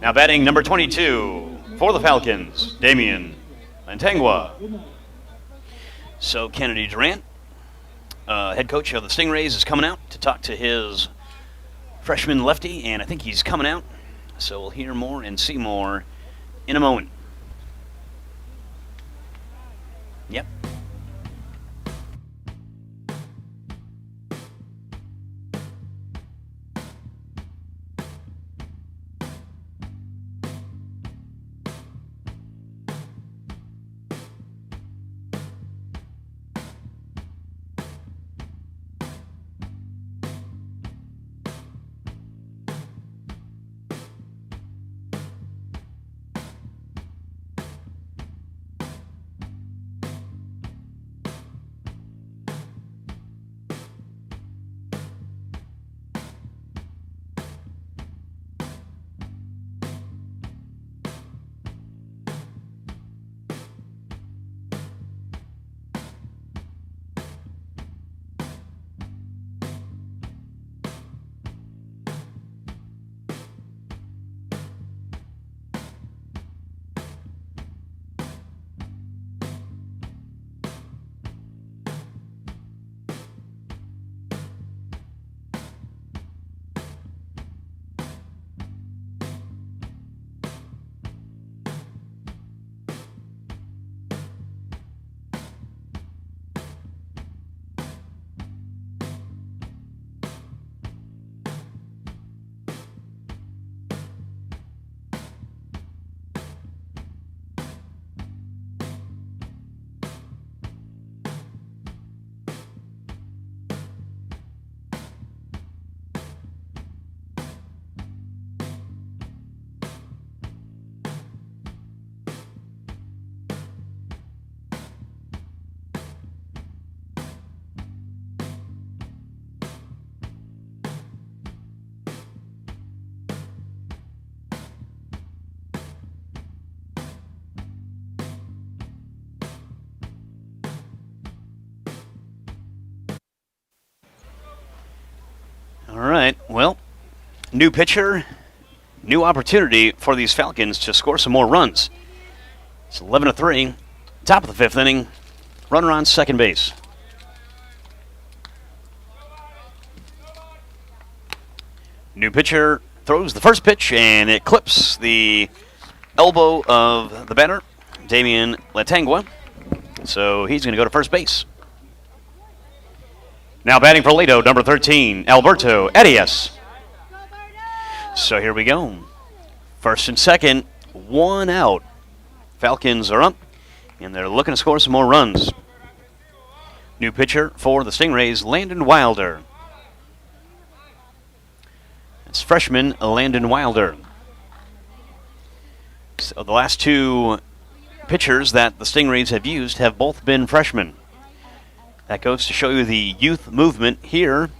Now batting number 22 for the Falcons, Damian Lantangua. So Kennedy Durant, head coach of the Stingrays, is coming out to talk to his freshman lefty, and I think he's coming out. So we'll hear more and see more in a moment. Yep. All right. Well, new pitcher, new opportunity for these Falcons to score some more runs. It's 11-3, top of the fifth inning. Runner on second base. New pitcher throws the first pitch, and it clips the elbow of the batter, Damian Latangua. So he's going to go to first base. Now batting for Leto, number 13, Alberto Arias. So here we go. First and second, one out. Falcons are up, and they're looking to score some more runs. New pitcher for the Stingrays, Landon Wilder. It's freshman Landon Wilder. So the last two pitchers that the Stingrays have used have both been freshmen. That goes to show you the youth movement here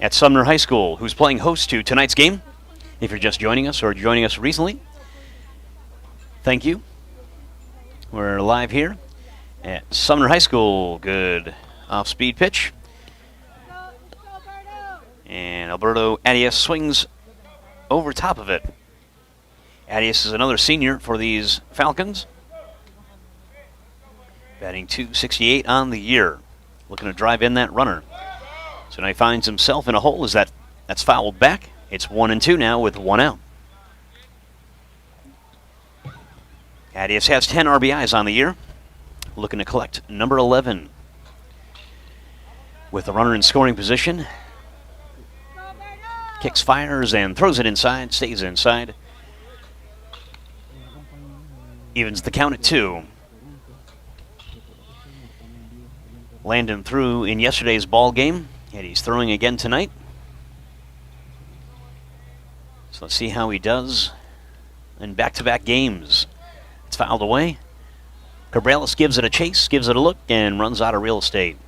at Sumner High School, who's playing host to tonight's game. If you're just joining us or joining us recently, thank you. We're live here at Sumner High School. Good off-speed pitch. And Alberto Arias swings over top of it. Arias is another senior for these Falcons. Batting .268 on the year. Looking to drive in that runner. So now he finds himself in a hole as that's fouled back. It's 1-2 now with one out. Arias has 10 RBIs on the year. Looking to collect number 11. With the runner in scoring position. Kicks, fires, and throws it inside. Stays inside. Evens the count at 2. Landon threw in yesterday's ball game, and he's throwing again tonight. So let's see how he does in back-to-back games. It's fouled away. Cabrales gives it a chase, gives it a look, and runs out of real estate.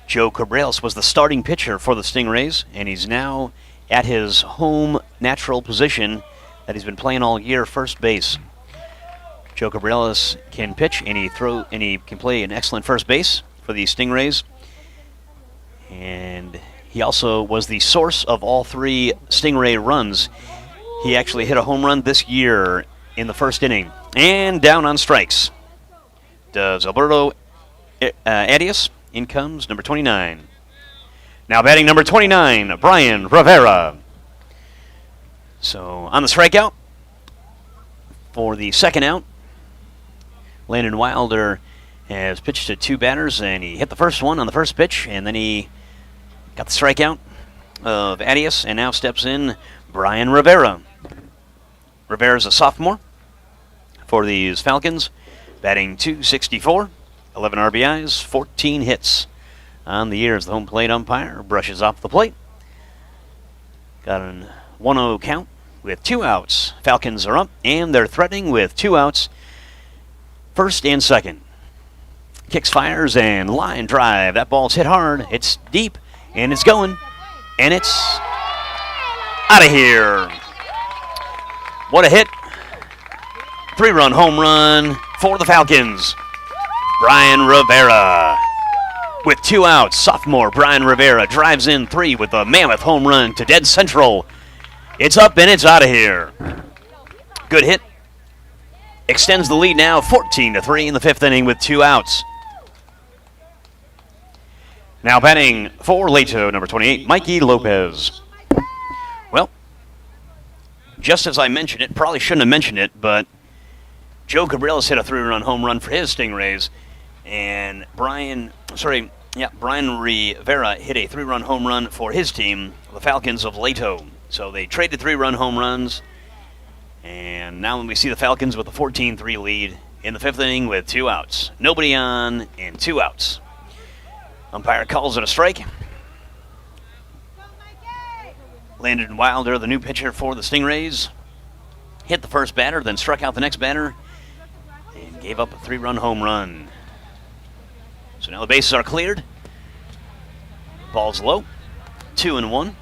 Joe Cabrales was the starting pitcher for the Stingrays, and he's now at his home natural position that he's been playing all year, first base. Joe Cabrales can pitch, and he can play an excellent first base for the Stingrays. And he also was the source of all three Stingray runs. He actually hit a home run this year in the first inning. And down on strikes does Alberto Arias. In comes number 29. Now batting number 29, Brian Rivera. So on the strikeout for the second out, Landon Wilder has pitched to 2 batters, and he hit the first one on the first pitch, and then he got the strikeout of Adias, and now steps in Brian Rivera. Rivera's a sophomore for these Falcons, batting .264, 11 RBIs, 14 hits on the year as the home plate umpire brushes off the plate. Got an 1-0 count with 2 outs. Falcons are up, and they're threatening with 2 outs, first and second. Kicks, fires, and line drive. That ball's hit hard. It's deep, and it's going, and it's out of here. What a hit. 3-run home run for the Falcons. Brian Rivera. With 2 outs, sophomore Brian Rivera drives in 3 with a mammoth home run to dead central. It's up and it's out of here. Good hit. Extends the lead now 14-3 in the 5th inning with 2 outs. Now batting for Leto, number 28, Mikey Lopez. Well, just as I mentioned it, probably shouldn't have mentioned it, but Joe Cabrillas hit a 3-run home run for his Stingrays, and Brian Rivera hit a 3-run home run for his team, the Falcons of Leto. So they traded 3-run home runs, and now we see the Falcons with a 14-3 lead in the 5th inning with 2 outs. Nobody on and 2 outs. Umpire calls it a strike. Landon Wilder, the new pitcher for the Stingrays, hit the first batter, then struck out the next batter, and gave up a 3-run home run. So now the bases are cleared. Ball's low. 2-1.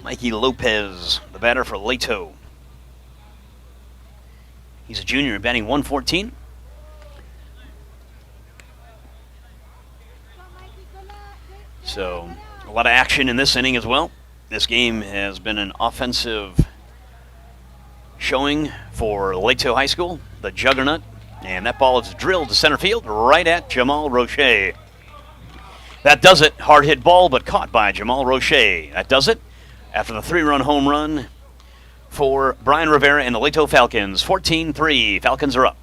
Mikey Lopez, the batter for Leto. He's a junior, batting .114. So a lot of action in this inning as well. This game has been an offensive showing for Leto High School, the juggernaut. And that ball is drilled to center field right at Jamal Roche. That does it. Hard hit ball, but caught by Jamal Roche. That does it. After the 3-run home run for Brian Rivera and the Leto Falcons. 14-3. Falcons are up.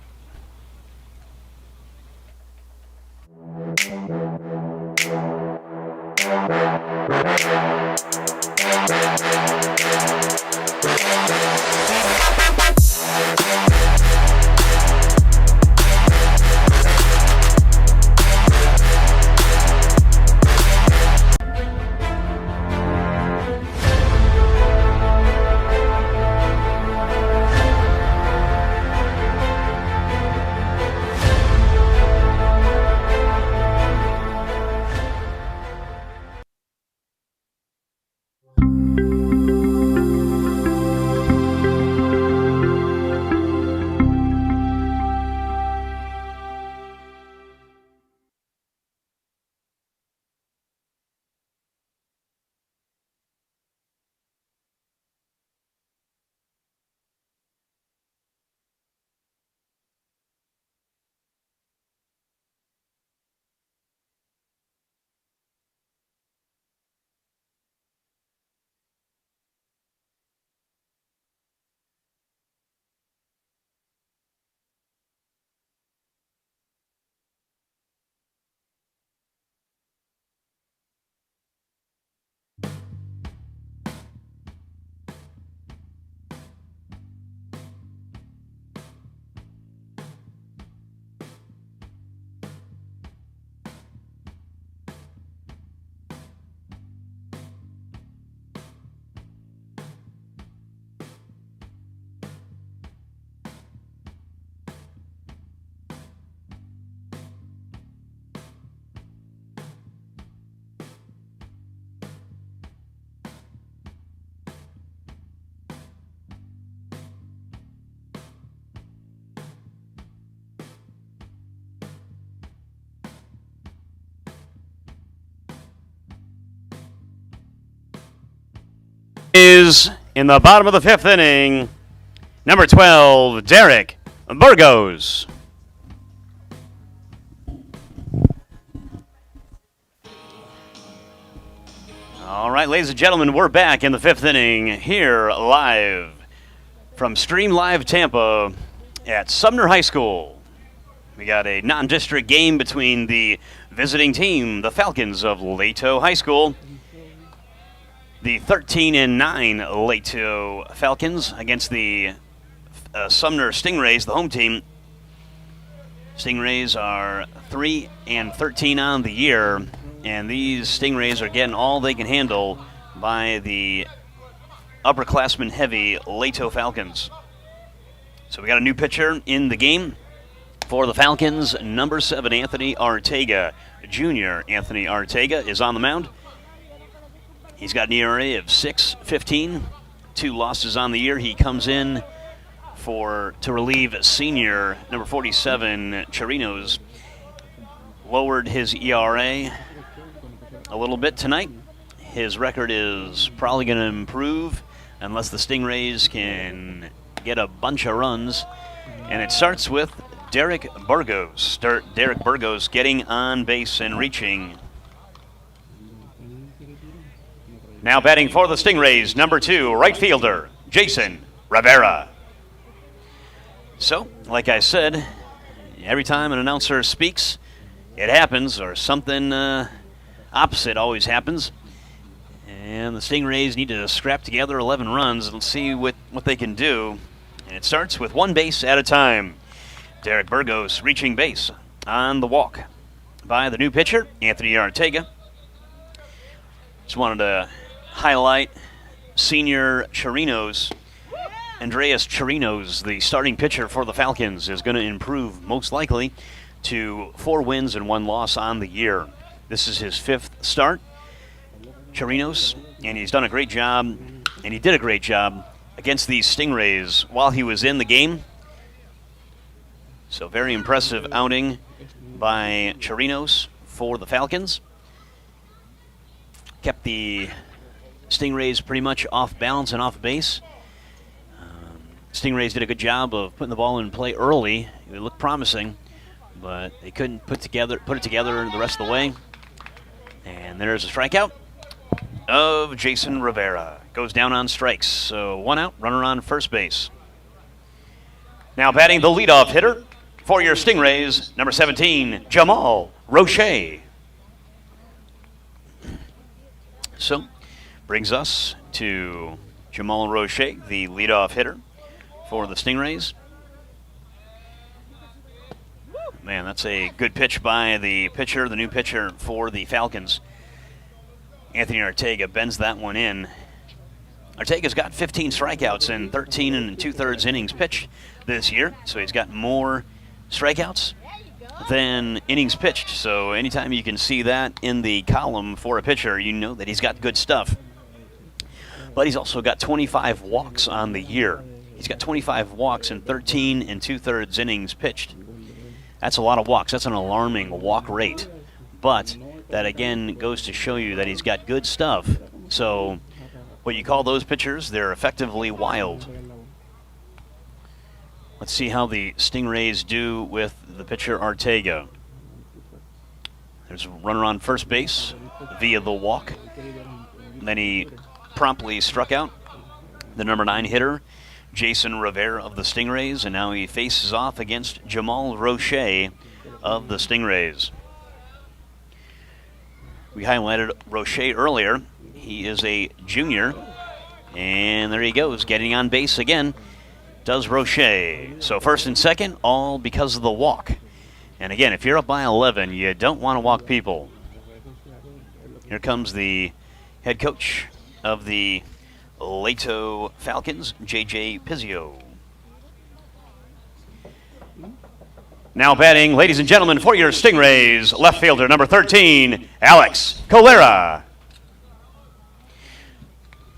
Is in the bottom of the 5th inning, number 12, Derek Burgos. All right, ladies and gentlemen, we're back in the 5th inning here live From Stream Live Tampa at Sumner High School, we got a non-district game between the visiting team, the Falcons of Leto High School, the 13-9 Leto Falcons against the Sumner Stingrays, the home team. Stingrays are 3-13 on the year, and these Stingrays are getting all they can handle by the upperclassmen heavy Leto Falcons. So we got a new pitcher in the game for the Falcons. Number 7, Anthony Artega. Junior Anthony Artega is on the mound. He's got an ERA of 6.15, 2 losses on the year. He comes in to relieve senior number 47 Chirinos. Lowered his ERA a little bit tonight. His record is probably going to improve unless the Stingrays can get a bunch of runs. And it starts with Derek Burgos. Derek Burgos getting on base and reaching. Now batting for the Stingrays, number 2, right fielder, Jason Rivera. So, like I said, every time an announcer speaks, it happens, or something opposite always happens. And the Stingrays need to scrap together 11 runs and see what they can do. And it starts with 1 base at a time. Derek Burgos reaching base on the walk by the new pitcher, Anthony Artega. Just wanted to highlight senior Chirinos. Andreas Chirinos, the starting pitcher for the Falcons, is going to improve most likely to 4 wins and 1 loss on the year. This is his 5th start. Chirinos, and he's done a great job, and he did a great job against these Stingrays while he was in the game. So very impressive outing by Chirinos for the Falcons. Kept the Stingrays pretty much off balance and off base. Stingrays did a good job of putting the ball in play early. It looked promising, but they couldn't put it together the rest of the way. And there's a strikeout of Jason Rivera. Goes down on strikes. So 1 out, runner on first base. Now batting the leadoff hitter for your Stingrays, number 17, Jamal Roche. So brings us to Jamal Roche, the leadoff hitter for the Stingrays. Man, that's a good pitch by the pitcher, the new pitcher for the Falcons. Anthony Artega bends that one in. Artega's got 15 strikeouts in 13 and 2/3 innings pitched this year, so he's got more strikeouts than innings pitched. So anytime you can see that in the column for a pitcher, you know that he's got good stuff. But he's also got 25 walks on the year. He's got 25 walks in 13 and 2/3 innings pitched. That's a lot of walks. That's an alarming walk rate. But that, again, goes to show you that he's got good stuff. So what you call those pitchers, they're effectively wild. Let's see how the Stingrays do with the pitcher Artega. There's a runner on first base via the walk. Then he promptly struck out the number 9 hitter, Jason Rivera of the Stingrays, and now he faces off against Jamal Roche of the Stingrays. We highlighted Roche earlier. He is a junior, and there he goes, getting on base again, does Roche. So first and second, all because of the walk. And again, if you're up by 11, you don't want to walk people. Here comes the head coach of the Leto Falcons, J.J. Pizzio. Now batting, ladies and gentlemen, for your Stingrays, left fielder number 13, Alex Colera.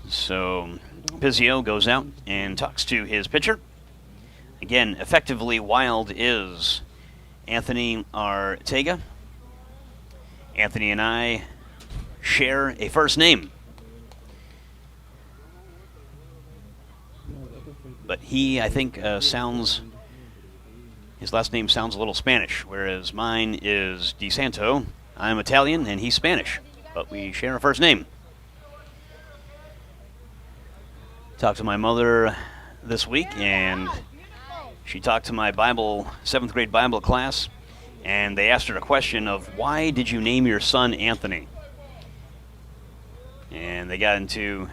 So Pizzio goes out and talks to his pitcher. Again, effectively wild is Anthony Artega. Anthony and I share a first name. But he, I think, his last name sounds a little Spanish, whereas mine is DeSanto. I'm Italian, and he's Spanish, but we share a first name. Talked to my mother this week, and she talked to my 7th grade Bible class, and they asked her a question of, why did you name your son Anthony? And they got into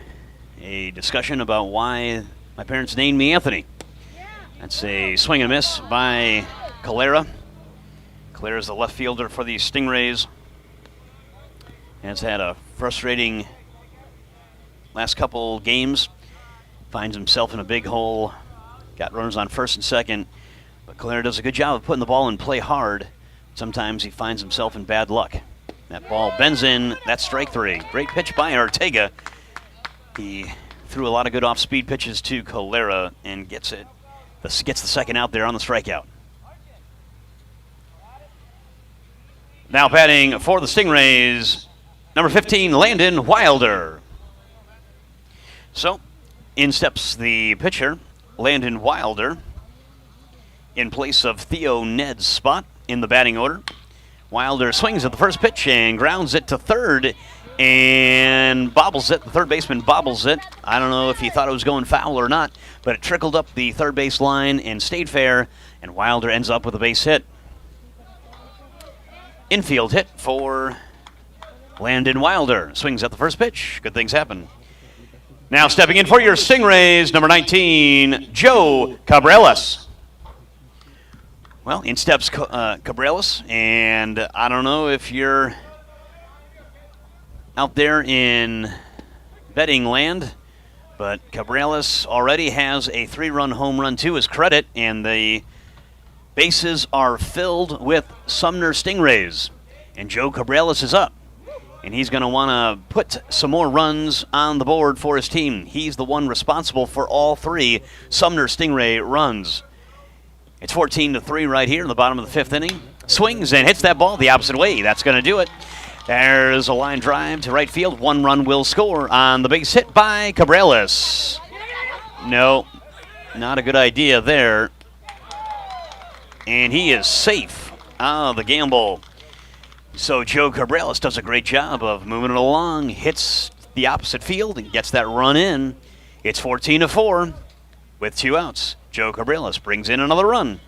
a discussion about why my parents named me Anthony. That's a swing and miss by Calera. Calera's the left fielder for the Stingrays. Has had a frustrating last couple games. Finds himself in a big hole. Got runners on first and second. But Calera does a good job of putting the ball in play hard. Sometimes he finds himself in bad luck. That ball bends in. That's strike 3. Great pitch by Ortega. He threw a lot of good off-speed pitches to Calera and gets the second out there on the strikeout. Now batting for the Stingrays, number 15, Landon Wilder. So, in steps the pitcher, Landon Wilder, in place of Theo Ned's spot in the batting order. Wilder swings at the first pitch and grounds it to third and bobbles it. The third baseman bobbles it. I don't know if he thought it was going foul or not, but it trickled up the third base line and stayed fair, and Wilder ends up with a base hit. Infield hit for Landon Wilder. Swings at the first pitch. Good things happen. Now stepping in for your Stingrays, number 19, Joe Cabrales. Well, in steps Cabrales, and I don't know if you're out there in betting land, but Cabrales already has a 3-run home run to his credit, and the bases are filled with Sumner Stingrays, and Joe Cabrales is up, and he's going to want to put some more runs on the board for his team. He's the one responsible for all 3 Sumner Stingray runs. It's 14-3 right here in the bottom of the 5th inning. Swings and hits that ball the opposite way. That's going to do it. There's a line drive to right field. 1 run will score on the base hit by Cabrales. No, not a good idea there. And he is safe out of the gamble. So Joe Cabrales does a great job of moving it along, hits the opposite field, and gets that run in. It's 14-4 with 2 outs. Joe Cabrales brings in another run.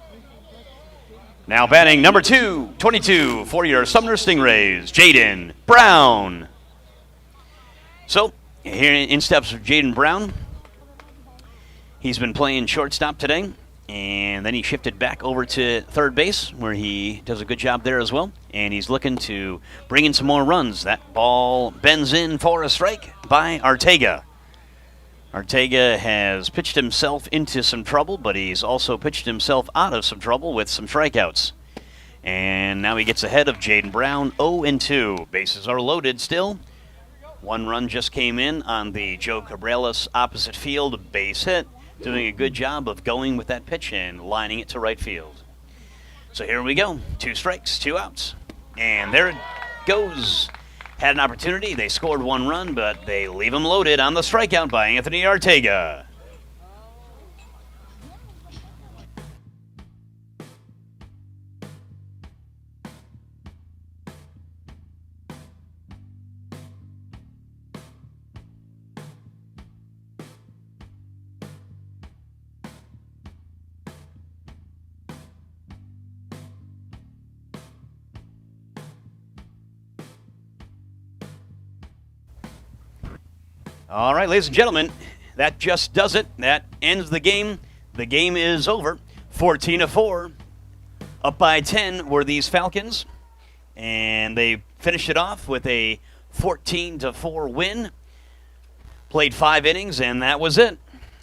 Now batting number 22 for your Sumner Stingrays, Jaden Brown. So here in steps Jaden Brown. He's been playing shortstop today. And then he shifted back over to third base, where he does a good job there as well. And he's looking to bring in some more runs. That ball bends in for a strike by Ortega. Ortega has pitched himself into some trouble, but he's also pitched himself out of some trouble with some strikeouts. And now he gets ahead of Jaden Brown, 0-2. Bases are loaded still. 1 run just came in on the Joe Cabrales opposite field base hit. Doing a good job of going with that pitch and lining it to right field. So here we go. 2 strikes, 2 outs. And there it goes. Had an opportunity. They scored 1 run, but they leave him loaded on the strikeout by Anthony Ortega. All right, ladies and gentlemen, that just does it. That ends the game. The game is over. 14-4. Up by 10 were these Falcons. And they finished it off with a 14-4 win. Played 5 innings, and that was it.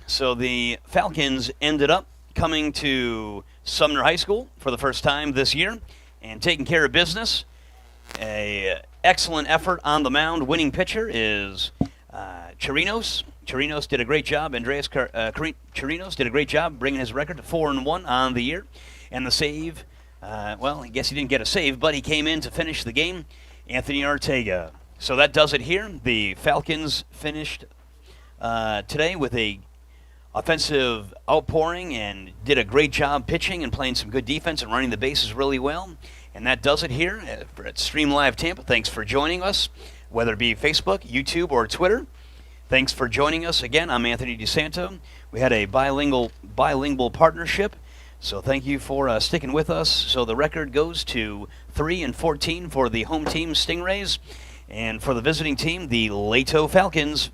So the Falcons ended up coming to Sumner High School for the first time this year and taking care of business. An excellent effort on the mound. Winning pitcher is Chirinos. Chirinos did a great job. Andreas Chirinos did a great job bringing his record to 4-1 on the year. And the save, well, I guess he didn't get a save, but he came in to finish the game, Anthony Ortega. So that does it here. The Falcons finished today with a offensive outpouring and did a great job pitching and playing some good defense and running the bases really well. And that does it here at Stream Live Tampa. Thanks for joining us, whether it be Facebook, YouTube, or Twitter. Thanks for joining us again. I'm Anthony DeSanto. We had a bilingual partnership, so thank you for sticking with us. So the record goes to 3-14 for the home team Stingrays, and for the visiting team, the Leto Falcons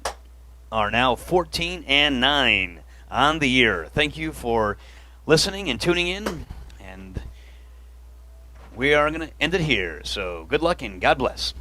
are now 14-9 on the year. Thank you for listening and tuning in, and we are going to end it here. So good luck and God bless.